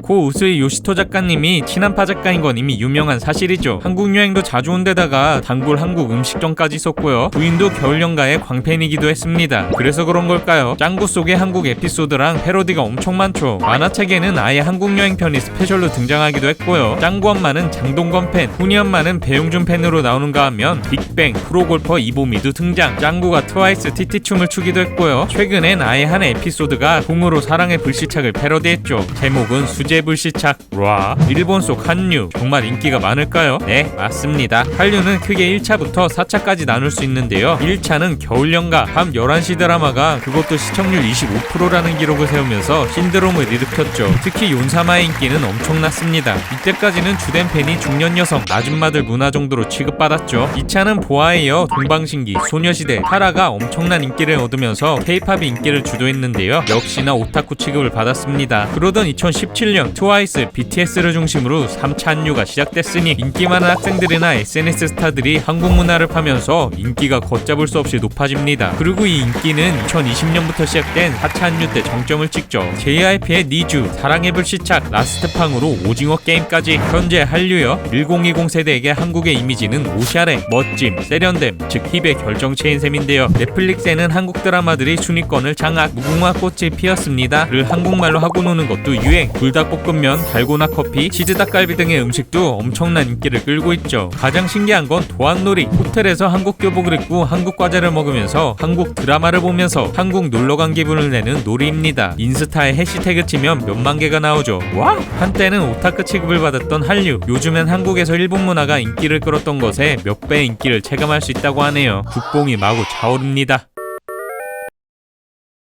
고 우스의 요시토 작가님이 친한파 작가인 건 이미 유명한 사실이죠. 한국 여행도 자주 온 데다가 단골 한국 음식점까지 있었고요. 부인도 겨울연가의 광팬이기도 했습니다. 그래서 그런 걸까요? 짱구 속의 한국 에피소드랑 패러디가 엄청 많죠. 만화책에는 아예 한국 여행 편이 스페셜로 등장하기도 했고요. 짱구 엄마는 장동건 팬, 훈이 엄마는 배용준 팬으로 나오는가 하면 빅뱅, 프로골퍼 이보미도 등장. 짱구가 트와이스 티티춤을 추기도 했고요. 최근엔 아예 한 에피소드가 공으로 사랑의 불시착을 패러디했죠. 제목은 수제 불시착. 와, 일본 속 한류 정말 인기가 많을까요? 네, 맞습니다. 한류는 크게 1차부터 4차까지 나눌 수 있는데요. 1차는 겨울연가 밤 11시 드라마가 그것도 시청률 25%라는 기록을 세우면서 신드롬을 일으켰죠. 특히 윤사마의 인기는 엄청났습니다. 이때까지는 주된 팬이 중년 여성, 아줌마들 문화 정도로 취급받았죠. 2차는 보아에 이어 동방신기, 소녀시대, 타라가 엄청난 인기를 얻으면서 K-팝이 인기를 주도했는데요. 역시나 오타쿠 취급을 받았습니다. 그러던 2017년 트와이스, BTS를 중심으로 3차 한류가 시작됐으니 인기 많은 학생들이나 SNS 스타들이 한국 문화를 파면서 인기가 걷잡을 수 없이 높아집니다. 그리고 이 인기는 2020년부터 시작된 4차 한류 때 정점을 찍죠. JYP의 니쥬, 사랑의 불시착, 라스트팡으로 오징어 게임까지. 현재 한류여 1020 세대에게 한국의 이미지는 오샤레, 멋짐, 세련됨, 즉 힙의 결정체인 셈인데요. 넷플릭스에는 한국 드라마들이 순위권을 장악, 무궁화 꽃이 피었습니다를 한국말로 하고 노는 것도 유행, 불닭볶음면, 달고나 커피, 치즈 닭갈비 등의 음식도 엄청난 인기를 끌고 있죠. 가장 신기한 건 도안놀이. 호텔에서 한국 교복을 입고 한국 과자를 먹으면서 한국 드라마를 보면서 한국 놀러간 기분을 내는 놀이입니다. 인스타에 해시태그 치면 몇만 개가 나오죠. 와! 한때는 오타쿠 취급을 받았던 한류, 요즘엔 한국에서 일본 문화가 인기를 끌었던 것에 몇 배의 인기를 체감할 수 있다고 하네요. 국뽕이 마구 차오릅니다.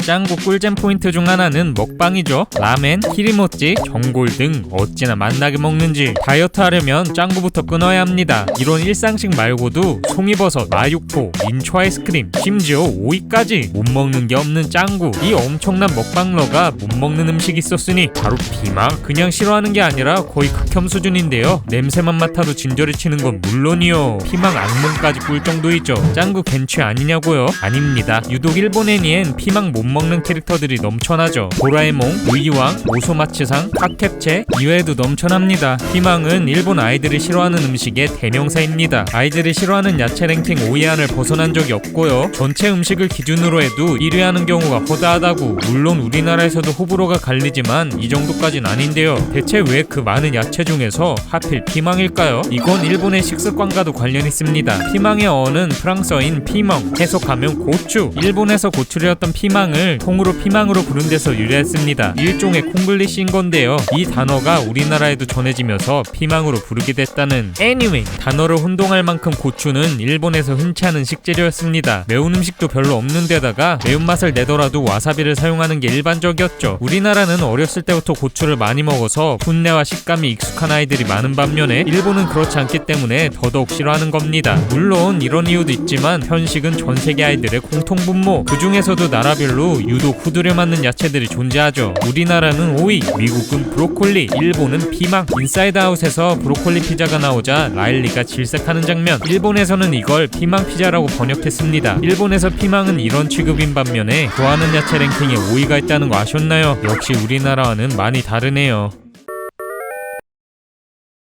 짱구 꿀잼 포인트 중 하나는 먹방이죠. 라멘, 키리모찌, 전골 등 어찌나 맛나게 먹는지. 다이어트 하려면 짱구부터 끊어야 합니다. 이런 일상식 말고도 송이버섯, 마육포, 민초 아이스크림, 심지어 오이까지 못 먹는 게 없는 짱구. 이 엄청난 먹방러가 못 먹는 음식이 있었으니 바로 피망. 그냥 싫어하는 게 아니라 거의 극혐 수준인데요. 냄새만 맡아도 진저리 치는 건 물론이요. 피망 악몽까지 꿀 정도이죠. 짱구 겐취 아니냐고요? 아닙니다. 유독 일본 애니엔 피망 못 먹는 캐릭터들이 넘쳐나죠. 도라에몽, 우이왕, 오소마츠상, 카캡체 이외에도 넘쳐납니다. 피망은 일본 아이들이 싫어하는 음식의 대명사입니다. 아이들이 싫어하는 야채 랭킹 5위 안을 벗어난 적이 없고요. 전체 음식을 기준으로 해도 1위 하는 경우가 허다하다고. 물론 우리나라에서도 호불호가 갈리지만 이 정도까진 아닌데요. 대체 왜 그 많은 야채 중에서 하필 피망일까요? 이건 일본의 식습관과도 관련 있습니다. 피망의 어는 프랑스어인 피멍, 해석하면 고추. 일본에서 고추려였던 피망을 통으로 피망으로 부른 데서 유래했습니다. 일종의 콩글리시인 건데요. 이 단어가 우리나라에도 전해지면서 피망으로 부르게 됐다는. Anyway, 단어를 혼동할 만큼 고추는 일본에서 흔치 않은 식재료였습니다. 매운 음식도 별로 없는 데다가 매운맛을 내더라도 와사비를 사용하는 게 일반적이었죠. 우리나라는 어렸을 때부터 고추를 많이 먹어서 분내와 식감이 익숙한 아이들이 많은 반면에 일본은 그렇지 않기 때문에 더더욱 싫어하는 겁니다. 물론 이런 이유도 있지만 편식은 전 세계 아이들의 공통분모. 그 중에서도 나라별로 유독 후두려 맞는 야채들이 존재하죠. 우리나라는 오이, 미국은 브로콜리, 일본은 피망. 인사이드 아웃에서 브로콜리 피자가 나오자 라일리가 질색하는 장면. 일본에서는 이걸 피망 피자라고 번역했습니다. 일본에서 피망은 이런 취급인 반면에 좋아하는 야채 랭킹에 오이가 있다는 거 아셨나요? 역시 우리나라와는 많이 다르네요.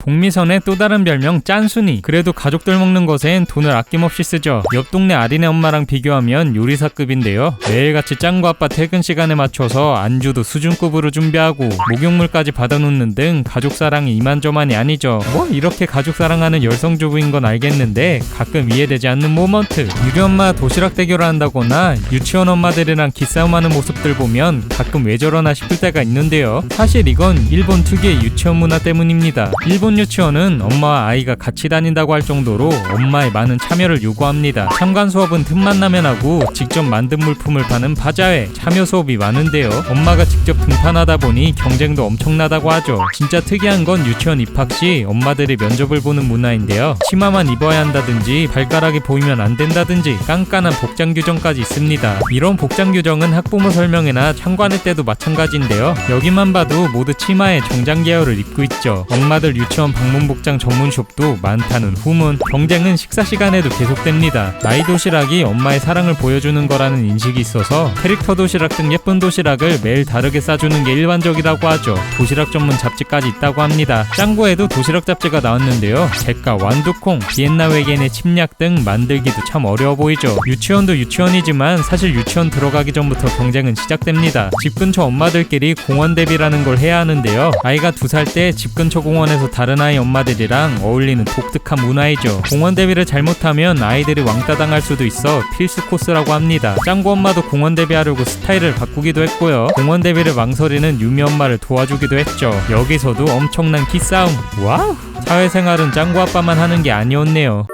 복미선의 또 다른 별명 짠순이. 그래도 가족들 먹는 것엔 돈을 아낌없이 쓰죠. 옆 동네 아린의 엄마랑 비교하면 요리사급인데요. 매일같이 짱구 아빠 퇴근 시간에 맞춰서 안주도 수준급으로 준비하고 목욕물까지 받아놓는 등 가족 사랑이 이만저만이 아니죠. 뭐 이렇게 가족 사랑하는 여성주부인 건 알겠는데 가끔 이해되지 않는 모먼트. 유리 엄마 도시락 대결을 한다거나 유치원 엄마들이랑 기싸움하는 모습들 보면 가끔 왜 저러나 싶을 때가 있는데요. 사실 이건 일본 특유의 유치원 문화 때문입니다. 일본 유치원은 엄마와 아이가 같이 다닌다고 할 정도로 엄마의 많은 참여를 요구합니다. 참관 수업은 틈만 나면 하고 직접 만든 물품을 파는 바자회, 참여 수업이 많은데요. 엄마가 직접 등판하다 보니 경쟁도 엄청나다고 하죠. 진짜 특이한 건 유치원 입학 시 엄마들이 면접을 보는 문화인데요. 치마만 입어야 한다든지 발가락이 보이면 안 된다든지 깐깐한 복장 규정까지 있습니다. 이런 복장 규정은 학부모 설명회나 참관회 때도 마찬가지인데요. 여기만 봐도 모두 치마에 정장 계열을 입고 있죠. 엄마들 유치원 방문 복장 전문숍도 많다는 후문. 경쟁은 식사 시간에도 계속됩니다. 마이 도시락이 엄마의 사랑을 보여주는 거라는 인식이 있어서 캐릭터 도시락 등 예쁜 도시락을 매일 다르게 싸주는 게 일반적이라고 하죠. 도시락 전문 잡지까지 있다고 합니다. 짱구에도 도시락 잡지가 나왔는데요. 제과, 완두콩, 비엔나 외계인의 침략 등 만들기도 참 어려워 보이죠. 유치원도 유치원이지만 사실 유치원 들어가기 전부터 경쟁은 시작됩니다. 집 근처 엄마들끼리 공원 대비라는 걸 해야 하는데요. 아이가 2살 때 집 근처 공원에서 다른 아이 엄마들이랑 어울리는 독특한 문화이죠. 공원 대비를 잘못하면 아이들이 왕따 당할 수도 있어 필수 코스라고 합니다. 짱구 엄마도 공원 대비하려고 스타일을 바꾸기도 했고요. 공원 대비를 망설이는 유미 엄마를 도와주기도 했죠. 여기서도 엄청난 기싸움. 와우! 사회생활은 짱구 아빠만 하는 게 아니었네요.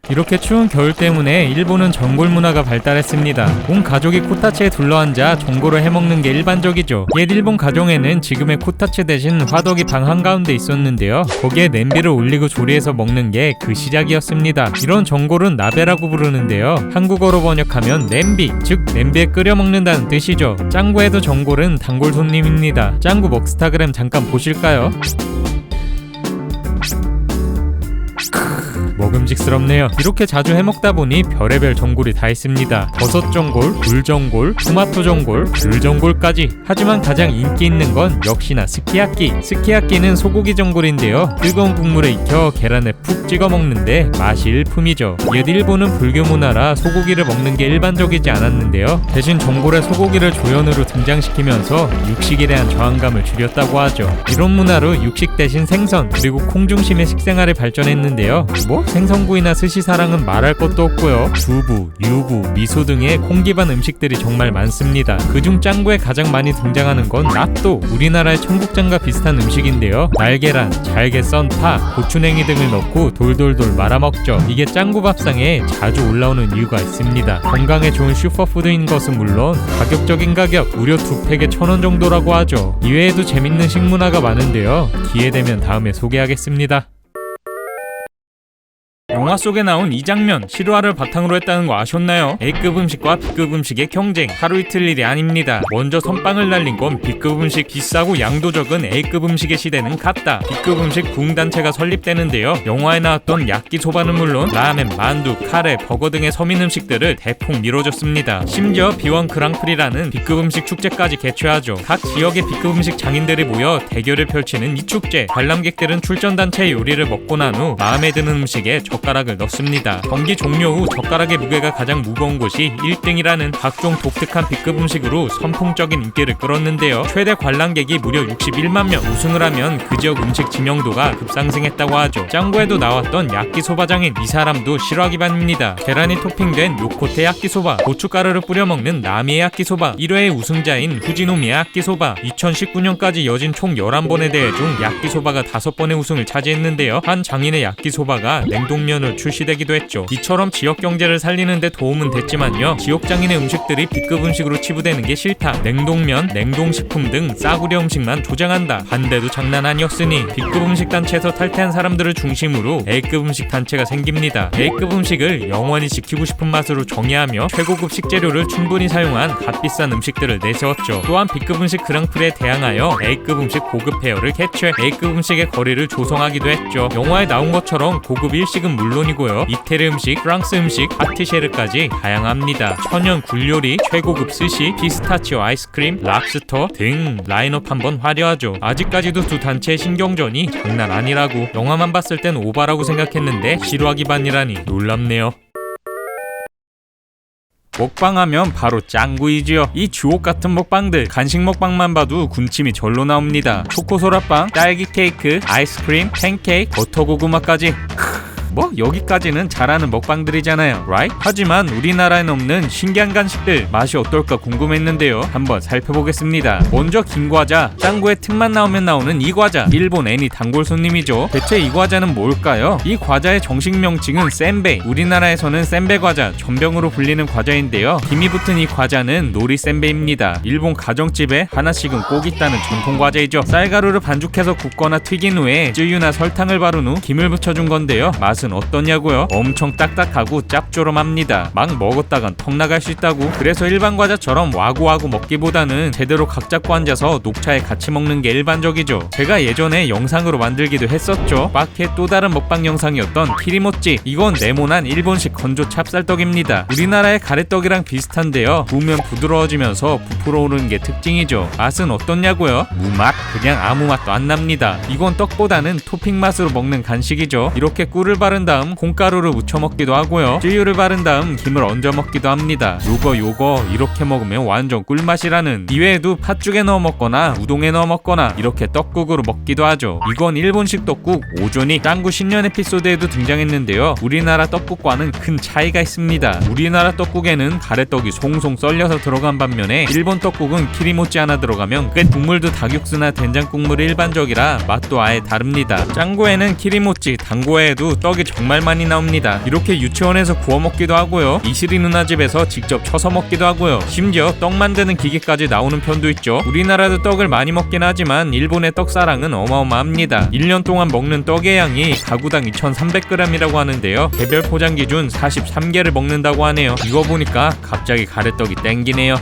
이렇게 추운 겨울 때문에 일본은 전골 문화가 발달했습니다. 온 가족이 코타츠에 둘러앉아 전골을 해먹는 게 일반적이죠. 옛 일본 가정에는 지금의 코타츠 대신 화덕이 방 한가운데 있었는데요. 거기에 냄비를 올리고 조리해서 먹는 게 그 시작이었습니다. 이런 전골은 나베라고 부르는데요. 한국어로 번역하면 냄비, 즉 냄비에 끓여 먹는다는 뜻이죠. 짱구에도 전골은 단골 손님입니다. 짱구 먹스타그램 잠깐 보실까요? 먹음직스럽네요. 이렇게 자주 해먹다 보니 별의별 전골이 다 있습니다. 버섯 전골, 굴 전골, 토마토 전골, 귤 전골까지. 하지만 가장 인기 있는 건 역시나 스키야키. 스키야키는 소고기 전골인데요. 뜨거운 국물에 익혀 계란에 푹 찍어 먹는데 맛이 일품이죠. 옛 일본은 불교 문화라 소고기를 먹는 게 일반적이지 않았는데요. 대신 전골에 소고기를 조연으로 등장시키면서 육식에 대한 저항감을 줄였다고 하죠. 이런 문화로 육식 대신 생선 그리고 콩 중심의 식생활이 발전했는데요. 생선구이나 스시사랑은 말할 것도 없고요. 두부, 유부, 미소 등의 콩 기반 음식들이 정말 많습니다. 그중 짱구에 가장 많이 등장하는 건 나또, 우리나라의 청국장과 비슷한 음식인데요. 날계란, 잘게 썬 파, 고추냉이 등을 넣고 돌돌돌 말아먹죠. 이게 짱구 밥상에 자주 올라오는 이유가 있습니다. 건강에 좋은 슈퍼푸드인 것은 물론 가격적인 가격, 무려 2팩에 1,000원 정도라고 하죠. 이외에도 재밌는 식문화가 많은데요. 기회되면 다음에 소개하겠습니다. 영화 속에 나온 이 장면, 실화를 바탕으로 했다는 거 아셨나요? A급 음식과 B급 음식의 경쟁, 하루 이틀 일이 아닙니다. 먼저 선빵을 날린 건 B급 음식. 비싸고 양도 적은 A급 음식의 시대는 갔다. B급 음식 부흥단체가 설립되는데요. 영화에 나왔던 야끼소바는 물론 라멘, 만두, 카레, 버거 등의 서민 음식들을 대폭 밀어줬습니다. 심지어 B1 그랑프리라는 B급 음식 축제까지 개최하죠. 각 지역의 B급 음식 장인들이 모여 대결을 펼치는 이 축제. 관람객들은 출전단체의 요리를 먹고 난 후 마음에 드는 음식에 젓가락을 넣습니다. 경기 종료 후 젓가락의 무게가 가장 무거운 곳이 1등이라는 각종 독특한 B급 음식으로 선풍적인 인기를 끌었는데요. 최대 관람객이 무려 61만 명. 우승을 하면 그 지역 음식 지명도가 급상승했다고 하죠. 짱구에도 나왔던 야끼소바장인 이 사람도 실화 기반입니다. 계란이 토핑된 요코테 야끼소바, 고춧가루를 뿌려 먹는 나미의 야끼소바, 1회의 우승자인 후지노미의 야끼소바. 2019년까지 이어진 총 11번의 대회 중 야끼소바가 5번의 우승을 차지했는데요. 한 장인의 야끼소바가 냉동면을 출시되기도 했죠. 이처럼 지역 경제를 살리는 데 도움은 됐지만요. 지역 장인의 음식들이 B급 음식으로 치부되는 게 싫다. 냉동면, 냉동식품 등 싸구려 음식만 조장한다. 반대도 장난 아니었으니 B급 음식 단체에서 탈퇴한 사람들을 중심으로 A급 음식 단체가 생깁니다. A급 음식을 영원히 지키고 싶은 맛으로 정의하며 최고급 식재료를 충분히 사용한 값비싼 음식들을 내세웠죠. 또한 B급 음식 그랑프리에 대항하여 A급 음식 고급 페어를 개최, A급 음식의 거리를 조성하기도 했죠. 영화에 나온 것처럼 고급 일식은 물론이고요. 이태리 음식, 프랑스 음식, 파티셰르까지 다양합니다. 천연 굴요리, 최고급 스시, 피스타치오 아이스크림, 랍스터 등 라인업 한번 화려하죠. 아직까지도 두 단체의 신경전이 장난 아니라고. 영화만 봤을 땐 오바라고 생각했는데 실화 기반이라니 놀랍네요. 먹방하면 바로 짱구이지요. 이 주옥같은 먹방들, 간식 먹방만 봐도 군침이 절로 나옵니다. 초코소라빵, 딸기 케이크, 아이스크림, 팬케이크, 버터 고구마까지. 뭐 여기까지는 잘하는 먹방들이잖아요, right? 하지만 우리나라에는 없는 신기한 간식들 맛이 어떨까 궁금했는데요. 한번 살펴보겠습니다. 먼저 김과자. 짱구의 틈만 나오면 나오는 이 과자, 일본 애니 단골 손님이죠. 대체 이 과자는 뭘까요? 이 과자의 정식 명칭은 센베이, 우리나라에서는 센베 과자, 전병으로 불리는 과자인데요. 김이 붙은 이 과자는 노리 센베이입니다. 일본 가정집에 하나씩은 꼭 있다는 전통 과자이죠. 쌀가루를 반죽해서 굽거나 튀긴 후에 쯔유나 설탕을 바른 후 김을 붙여준 건데요. 맛은 어떠냐고요? 엄청 딱딱하고 짭조름합니다. 막 먹었다간 턱 나갈 수 있다고. 그래서 일반 과자처럼 와구와구 먹기보다는 제대로 각 잡고 앉아서 녹차에 같이 먹는 게 일반적이죠. 제가 예전에 영상으로 만들기도 했었죠. 빡의 또 다른 먹방 영상이었던 키리모찌. 이건 네모난 일본식 건조 찹쌀떡입니다. 우리나라의 가래떡이랑 비슷한데요. 구우면 부드러워지면서 부풀어 오르는 게 특징이죠. 맛은 어떠냐고요? 무맛? 그냥 아무 맛도 안 납니다. 이건 떡보다는 토핑 맛으로 먹는 간식이죠. 이렇게 꿀을 바른 다음 콩가루를 묻혀 먹기도 하고요. 쯔유를 바른 다음 김을 얹어 먹기도 합니다. 요거 이렇게 먹으면 완전 꿀맛이라는. 이외에도 팥죽에 넣어 먹거나 우동에 넣어 먹거나 이렇게 떡국으로 먹기도 하죠. 이건 일본식 떡국 오조니. 짱구 신년 에피소드에도 등장했는데요. 우리나라 떡국과는 큰 차이가 있습니다. 우리나라 떡국에는 가래떡이 송송 썰려서 들어간 반면에 일본 떡국은 키리모찌 하나 들어가면 끝. 국물도 닭육수나 된장 국물이 일반적이라 맛도 아예 다릅니다. 짱구에는 키리모찌, 당구에도 떡이 정말 많이 나옵니다. 이렇게 유치원에서 구워 먹기도 하고요. 이슬이 누나 집에서 직접 쳐서 먹기도 하고요. 심지어 떡 만드는 기계까지 나오는 편도 있죠. 우리나라도 떡을 많이 먹긴 하지만 일본의 떡사랑은 어마어마합니다. 1년 동안 먹는 떡의 양이 가구당 2,300g이라고 하는데요. 개별 포장 기준 43개를 먹는다고 하네요. 이거 보니까 갑자기 가래떡이 땡기네요.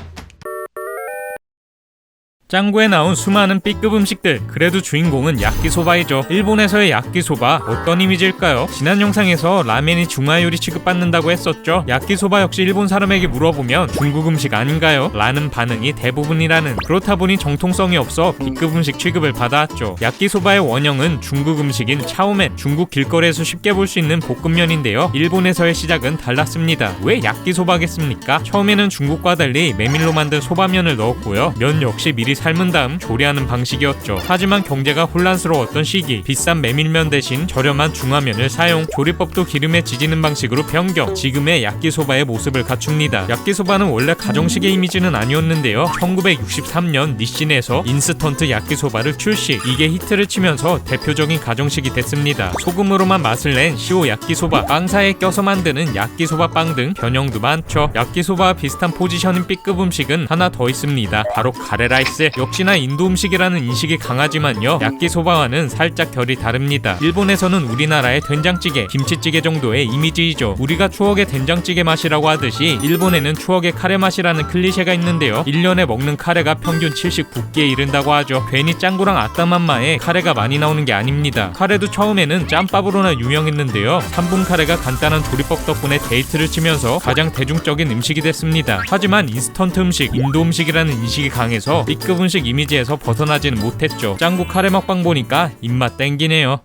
짱구에 나온 수많은 B급 음식들, 그래도 주인공은 야끼소바이죠. 일본에서의 야끼소바 어떤 이미지일까요? 지난 영상에서 라멘이 중화요리 취급받는다고 했었죠. 야끼소바 역시 일본 사람에게 물어보면 중국 음식 아닌가요? 라는 반응이 대부분이라는. 그렇다 보니 정통성이 없어 B급 음식 취급을 받아왔죠. 야끼소바의 원형은 중국 음식인 차오멘, 중국 길거리에서 쉽게 볼 수 있는 볶음면인데요. 일본에서의 시작은 달랐습니다. 왜 야끼소바겠습니까? 처음에는 중국과 달리 메밀로 만든 소바면을 넣었고요. 면 역시 미리 삶은 다음 조리하는 방식이었죠. 하지만 경제가 혼란스러웠던 시기, 비싼 메밀면 대신 저렴한 중화면을 사용, 조리법도 기름에 지지는 방식으로 변경, 지금의 야끼소바의 모습을 갖춥니다. 야끼소바는 원래 가정식의 이미지는 아니었는데요. 1963년 니신에서 인스턴트 야끼소바를 출시, 이게 히트를 치면서 대표적인 가정식이 됐습니다. 소금으로만 맛을 낸 시오 야끼소바, 빵사에 껴서 만드는 야끼소바 빵 등 변형도 많죠. 야끼소바와 비슷한 포지션인 B급 음식은 하나 더 있습니다. 바로 카레라이스. 역시나 인도 음식이라는 인식이 강하지만요, 야끼소바와는 살짝 결이 다릅니다. 일본에서는 우리나라의 된장찌개, 김치찌개 정도의 이미지이죠. 우리가 추억의 된장찌개 맛이라고 하듯이 일본에는 추억의 카레 맛이라는 클리셰가 있는데요. 1년에 먹는 카레가 평균 79끼에 이른다고 하죠. 괜히 짱구랑 아따맘마에 카레가 많이 나오는 게 아닙니다. 카레도 처음에는 짬밥으로나 유명했는데요. 3분 카레가 간단한 조리법 덕분에 데이트를 치면서 가장 대중적인 음식이 됐습니다. 하지만 인스턴트 음식, 인도 음식이라는 인식이 강해서 B급 음식 이미지에서 벗어나지는 못했죠. 짱구 카레 먹방 보니까 입맛 땡기네요.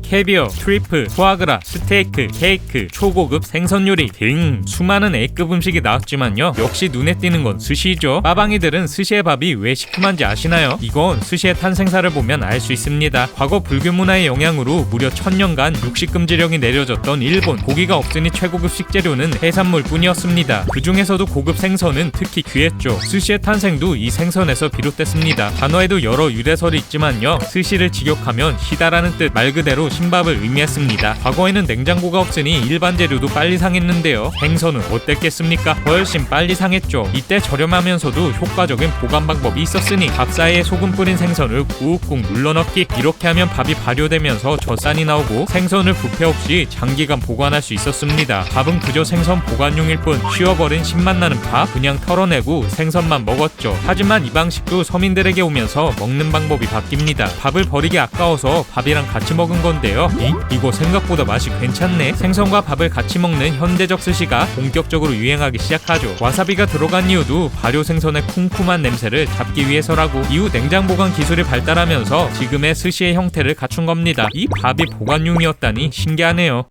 캐비어, 트리프, 포아그라, 스테이크, 케이크, 초고급 생선 요리 등 수많은 A급 음식이 나왔지만요, 역시 눈에 띄는 건 스시죠. 빠방이들은 스시의 밥이 왜 시큼한지 아시나요? 이건 스시의 탄생사를 보면 알 수 있습니다. 과거 불교 문화의 영향으로 무려 1000년간 육식 금지령이 내려졌던 일본. 고기가 없으니 최고급 식재료는 해산물 뿐이었습니다. 그 중에서도 고급 생선은 특히 귀했죠. 스시의 탄생도 이 생선에서 비롯됐습니다. 단어에도 여러 유래설이 있지만요, 스시를 직역하면 시다라는 뜻, 말 그대로 신밥을 의미했습니다. 과거에는 냉장고가 없으니 일반 재료도 빨리 상했는데요, 생선은 어땠겠습니까? 훨씬 빨리 상했죠. 이때 저렴하면서도 효과적인 보관 방법이 있었으니 밥 사이에 소금 뿌린 생선을 꾹꾹 눌러넣기. 이렇게 하면 밥이 발효되면서 젖산이 나오고 생선을 부패 없이 장기간 보관할 수 있었습니다. 밥은 그저 생선 보관용일 뿐, 쉬어버린 신맛 나는 밥 그냥 털어내고 생선만 먹었죠. 하지만 이 방식도 서민들에게 오면서 먹는 방법이 바뀝니다. 밥을 버리기 아까워서 밥이랑 같이 먹은 건데 있는데요. 이거 생각보다 맛이 괜찮네. 생선과 밥을 같이 먹는 현대적 스시가 본격적으로 유행하기 시작하죠. 와사비가 들어간 이유도 발효 생선의 쿰쿰한 냄새를 잡기 위해서라고. 이후 냉장 보관 기술이 발달하면서 지금의 스시의 형태를 갖춘 겁니다. 이 밥이 보관용이었다니 신기하네요.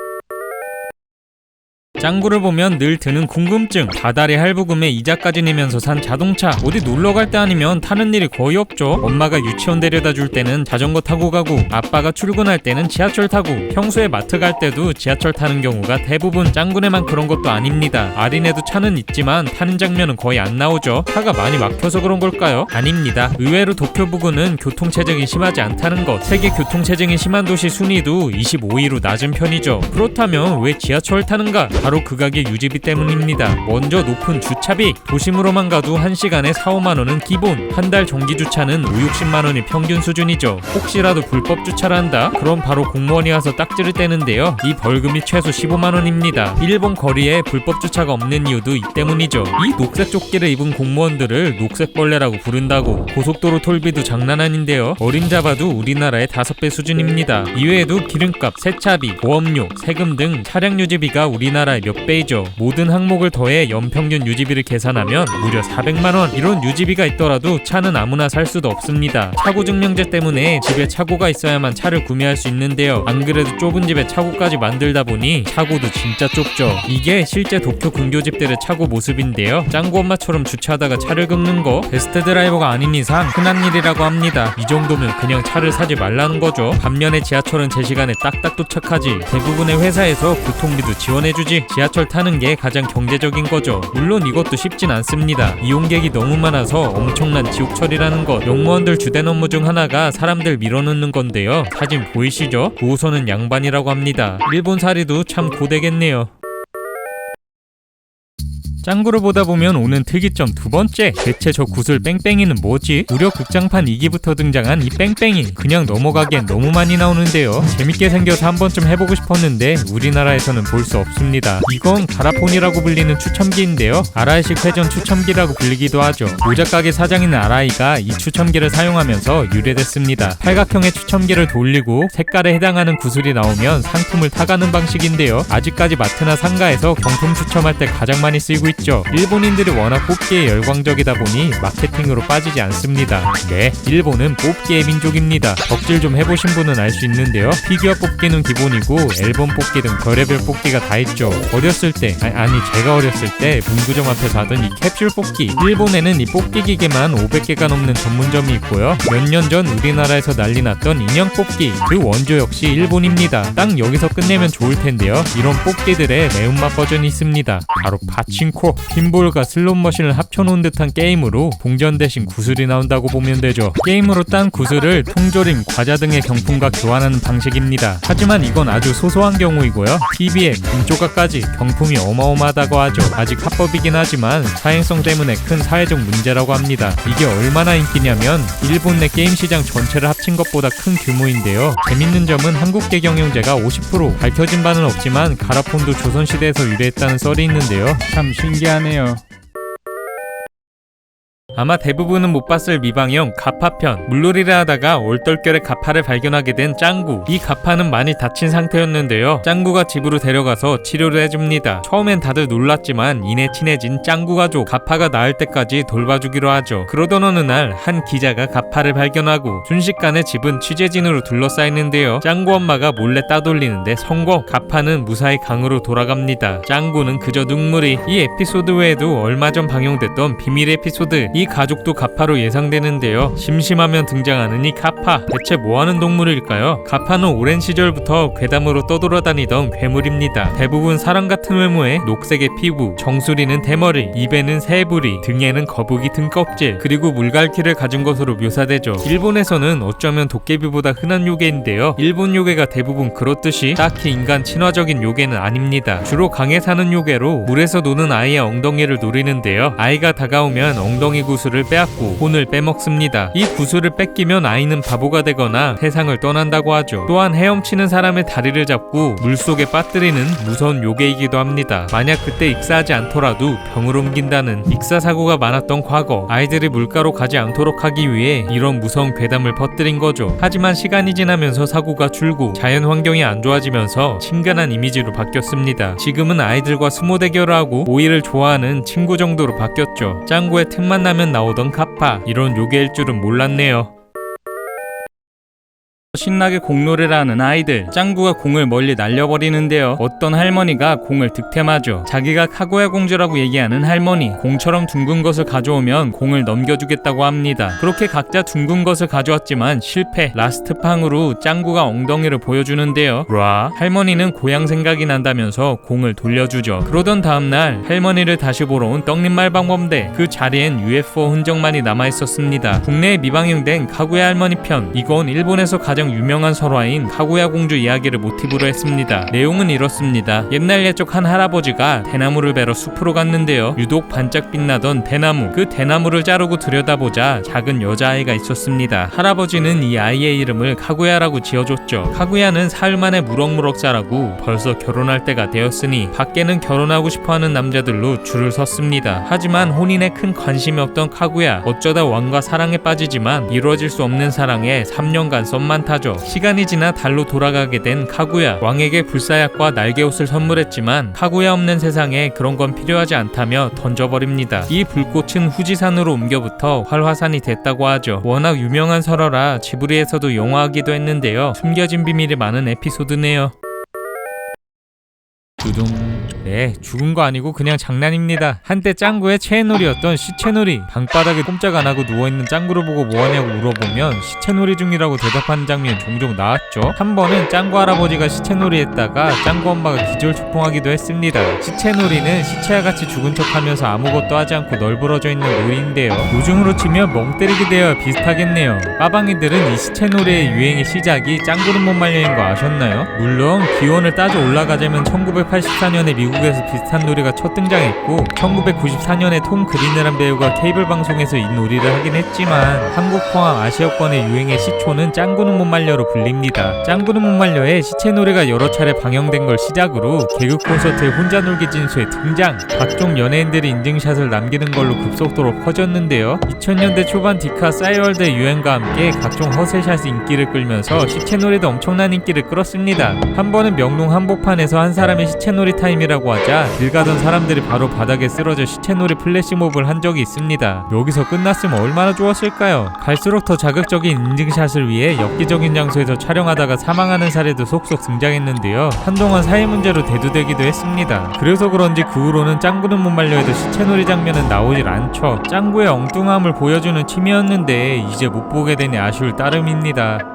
짱구를 보면 늘 드는 궁금증. 다달이 할부금에 이자까지 내면서 산 자동차. 어디 놀러 갈 때 아니면 타는 일이 거의 없죠. 엄마가 유치원 데려다 줄 때는 자전거 타고 가고, 아빠가 출근할 때는 지하철 타고, 평소에 마트 갈 때도 지하철 타는 경우가 대부분. 짱구네만 그런 것도 아닙니다. 아린에도 차는 있지만 타는 장면은 거의 안 나오죠. 차가 많이 막혀서 그런 걸까요? 아닙니다. 의외로 도쿄 부근은 교통체증이 심하지 않다는 것. 세계 교통체증이 심한 도시 순위도 25위로 낮은 편이죠. 그렇다면 왜 지하철 타는가? 바로 그 가게 유지비 때문입니다. 먼저 높은 주차비. 도심으로만 가도 1시간에 4-5만원은 기본. 한 달 정기 주차는 5-60만원이 평균 수준이죠. 혹시라도 불법 주차를 한다? 그럼 바로 공무원이 와서 딱지를 떼는데요. 이 벌금이 최소 15만원입니다. 일본 거리에 불법 주차가 없는 이유도 이 때문이죠. 이 녹색 조끼를 입은 공무원들을 녹색벌레라고 부른다고. 고속도로 톨비도 장난 아닌데요. 어림잡아도 우리나라의 5배 수준입니다. 이외에도 기름값, 세차비, 보험료, 세금 등 차량 유지비가 우리나라의 몇 배이죠. 모든 항목을 더해 연평균 유지비를 계산하면 무려 400만원. 이런 유지비가 있더라도 차는 아무나 살 수도 없습니다. 차고 증명제 때문에 집에 차고가 있어야만 차를 구매할 수 있는데요. 안 그래도 좁은 집에 차고까지 만들다 보니 차고도 진짜 좁죠. 이게 실제 도쿄 근교집들의 차고 모습인데요. 짱구 엄마처럼 주차하다가 차를 긁는 거 베스트 드라이버가 아닌 이상 흔한 일이라고 합니다. 이 정도면 그냥 차를 사지 말라는 거죠. 반면에 지하철은 제 시간에 딱딱 도착하지. 대부분의 회사에서 교통비도 지원해주지. 지하철 타는 게 가장 경제적인 거죠. 물론 이것도 쉽진 않습니다. 이용객이 너무 많아서 엄청난 지옥철이라는 것. 용무원들 주된 업무 중 하나가 사람들 밀어넣는 건데요. 사진 보이시죠? 9호선은 양반이라고 합니다. 일본 사리도 참 고되겠네요. 짱구를 보다 보면 오는 특이점 두 번째. 대체 저 구슬 뺑뺑이는 뭐지? 무려 극장판 2기부터 등장한 이 뺑뺑이. 그냥 넘어가기엔 너무 많이 나오는데요. 재밌게 생겨서 한 번쯤 해보고 싶었는데 우리나라에서는 볼 수 없습니다. 이건 가라폰이라고 불리는 추첨기인데요. 아라이식 회전 추첨기라고 불리기도 하죠. 모자가게 사장인 아라이가 이 추첨기를 사용하면서 유래됐습니다. 팔각형의 추첨기를 돌리고 색깔에 해당하는 구슬이 나오면 상품을 타가는 방식인데요. 아직까지 마트나 상가에서 경품 추첨할 때 가장 많이 쓰이고 있죠. 일본인들이 워낙 뽑기에 열광적이다 보니 마케팅으로 빠지지 않습니다. 네, 일본은 뽑기의 민족입니다. 덕질 좀 해보신 분은 알 수 있는데요. 피규어 뽑기는 기본이고 앨범 뽑기 등 별의별 뽑기가 다 있죠. 어렸을 때, 아니 제가 어렸을 때 문구점 앞에서 하던 이 캡슐 뽑기. 일본에는 이 뽑기 기계만 500개가 넘는 전문점이 있고요. 몇 년 전 우리나라에서 난리 났던 인형 뽑기. 그 원조 역시 일본입니다. 딱 여기서 끝내면 좋을 텐데요. 이런 뽑기들의 매운맛 버전이 있습니다. 바로 파친코. 핀볼과 슬롯머신을 합쳐놓은 듯한 게임으로 동전 대신 구슬이 나온다고 보면 되죠. 게임으로 딴 구슬을 통조림, 과자 등의 경품과 교환하는 방식입니다. 하지만 이건 아주 소소한 경우이고요. TV에 금조각까지 경품이 어마어마하다고 하죠. 아직 합법이긴 하지만 사행성 때문에 큰 사회적 문제라고 합니다. 이게 얼마나 인기냐면 일본 내 게임 시장 전체를 합친 것보다 큰 규모인데요. 재밌는 점은 한국계 경영제가 50%, 밝혀진 바는 없지만 가라폰도 조선시대에서 유래했다는 썰이 있는데요. 참 신기하네요. 아마 대부분은 못 봤을 미방형 가파편. 물놀이를 하다가 얼떨결에 가파를 발견하게 된 짱구. 이 가파는 많이 다친 상태였는데요. 짱구가 집으로 데려가서 치료를 해줍니다. 처음엔 다들 놀랐지만 이내 친해진 짱구 가족. 가파가 나을 때까지 돌봐주기로 하죠. 그러던 어느 날 한 기자가 가파를 발견하고 순식간에 집은 취재진으로 둘러싸이는데요. 짱구 엄마가 몰래 따돌리는데 성공. 가파는 무사히 강으로 돌아갑니다. 짱구는 그저 눈물이. 이 에피소드 외에도 얼마 전 방영됐던 비밀 에피소드. 이 가족도 가파로 예상되는데요. 심심하면 등장하는 이 가파. 대체 뭐하는 동물일까요? 가파는 오랜 시절부터 괴담으로 떠돌아다니던 괴물입니다. 대부분 사람 같은 외모에 녹색의 피부, 정수리는 대머리, 입에는 새부리, 등에는 거북이 등껍질, 그리고 물갈퀴를 가진 것으로 묘사되죠. 일본에서는 어쩌면 도깨비보다 흔한 요괴인데요. 일본 요괴가 대부분 그렇듯이 딱히 인간 친화적인 요괴는 아닙니다. 주로 강에 사는 요괴로 물에서 노는 아이의 엉덩이를 노리는데요. 아이가 다가오면 엉덩이 구 구슬을 빼앗고 혼을 빼먹습니다. 이 구슬을 뺏기면 아이는 바보가 되거나 세상을 떠난다고 하죠. 또한 헤엄치는 사람의 다리를 잡고 물속에 빠뜨리는 무서운 요괴이기도 합니다. 만약 그때 익사하지 않더라도 병을 옮긴다는 익사 사고가 많았던 과거, 아이들이 물가로 가지 않도록 하기 위해 이런 무서운 괴담을 퍼뜨린 거죠. 하지만 시간이 지나면서 사고가 줄고 자연 환경이 안 좋아지면서 친근한 이미지로 바뀌었습니다. 지금은 아이들과 수모 대결을 하고 오이를 좋아하는 친구 정도로 바뀌었죠. 짱구의 틈만 나면 나오던 카파, 이런 요괴일 줄은 몰랐네요. 신나게 공놀이를 하는 아이들. 짱구가 공을 멀리 날려버리는데요. 어떤 할머니가 공을 득템하죠. 자기가 카구야 공주라고 얘기하는 할머니, 공처럼 둥근 것을 가져오면 공을 넘겨주겠다고 합니다. 그렇게 각자 둥근 것을 가져왔지만 실패. 라스트 팡으로 짱구가 엉덩이를 보여주는데요. 라, 할머니는 고향 생각이 난다면서 공을 돌려주죠. 그러던 다음날 할머니를 다시 보러 온 떡잎 말방범대. 그 자리엔 UFO 흔적만이 남아있었습니다. 국내에 미방영된 카구야 할머니 편. 이건 일본에서 가장 유명한 설화인 카구야 공주 이야기를 모티브로 했습니다. 내용은 이렇습니다. 옛날 옛적 한 할아버지가 대나무를 베러 숲으로 갔는데요. 유독 반짝 빛나던 대나무. 그 대나무를 자르고 들여다보자 작은 여자아이가 있었습니다. 할아버지는 이 아이의 이름을 카구야라고 지어줬죠. 카구야는 사흘 만에 무럭무럭 자라고 벌써 결혼할 때가 되었으니 밖에는 결혼하고 싶어하는 남자들로 줄을 섰습니다. 하지만 혼인에 큰 관심이 없던 카구야. 어쩌다 왕과 사랑에 빠지지만 이루어질 수 없는 사랑에 3년간 썸만 타죠. 시간이 지나 달로 돌아가게 된 카구야. 왕에게 불사약과 날개옷을 선물했지만 카구야 없는 세상에 그런 건 필요하지 않다며 던져버립니다. 이 불꽃은 후지산으로 옮겨부터 활화산이 됐다고 하죠. 워낙 유명한 설화라 지브리에서도 영화하기도 했는데요. 숨겨진 비밀이 많은 에피소드네요. 두둥. 네, 죽은 거 아니고 그냥 장난입니다. 한때 짱구의 체놀이였던 시체놀이. 방바닥에 꼼짝 안 하고 누워있는 짱구를 보고 뭐하냐고 물어보면 시체놀이 중이라고 대답하는 장면이 종종 나왔죠. 한 번은 짱구 할아버지가 시체놀이 했다가 짱구 엄마가 기절초풍하기도 했습니다. 시체놀이는 시체와 같이 죽은 척하면서 아무것도 하지 않고 널브러져 있는 놀이인데요. 요즘으로 치면 멍때리기 대회와 비슷하겠네요. 빠방이들은 이 시체놀이의 유행의 시작이 짱구는 못 말려인 거 아셨나요? 물론 기원을 따져 올라가자면 1984년에 미국에서 비슷한 놀이가 첫 등장했고 1994년에 톰 그린이란 배우가 케이블 방송에서 이 놀이를 하긴 했지만 한국 포함 아시아권의 유행의 시초는 짱구는 못 말려로 불립니다. 짱구는 못 말려에 시체놀이가 여러 차례 방영된 걸 시작으로 개그 콘서트에 혼자 놀기 진수의 등장, 각종 연예인들이 인증샷을 남기는 걸로 급속도로 퍼졌는데요. 2000년대 초반 디카 싸이월드의 유행과 함께 각종 허세샷이 인기를 끌면서 시체놀이도 엄청난 인기를 끌었습니다. 한 번은 명동 한복판에서 한 사람의 시체놀이 타임이라고 하자 길 가던 사람들이 바로 바닥에 쓰러져 시체놀이 플래시몹을 한 적이 있습니다. 여기서 끝났으면 얼마나 좋았을까요? 갈수록 더 자극적인 인증샷을 위해 엽기적인 장소에서 촬영하다가 사망하는 사례도 속속 등장했는데요. 한동안 사회 문제로 대두되기도 했습니다. 그래서 그런지 그 후로는 짱구는 못 말려해도 시체놀이 장면은 나오질 않죠. 짱구의 엉뚱함을 보여주는 취미였는데 이제 못 보게 되니 아쉬울 따름입니다.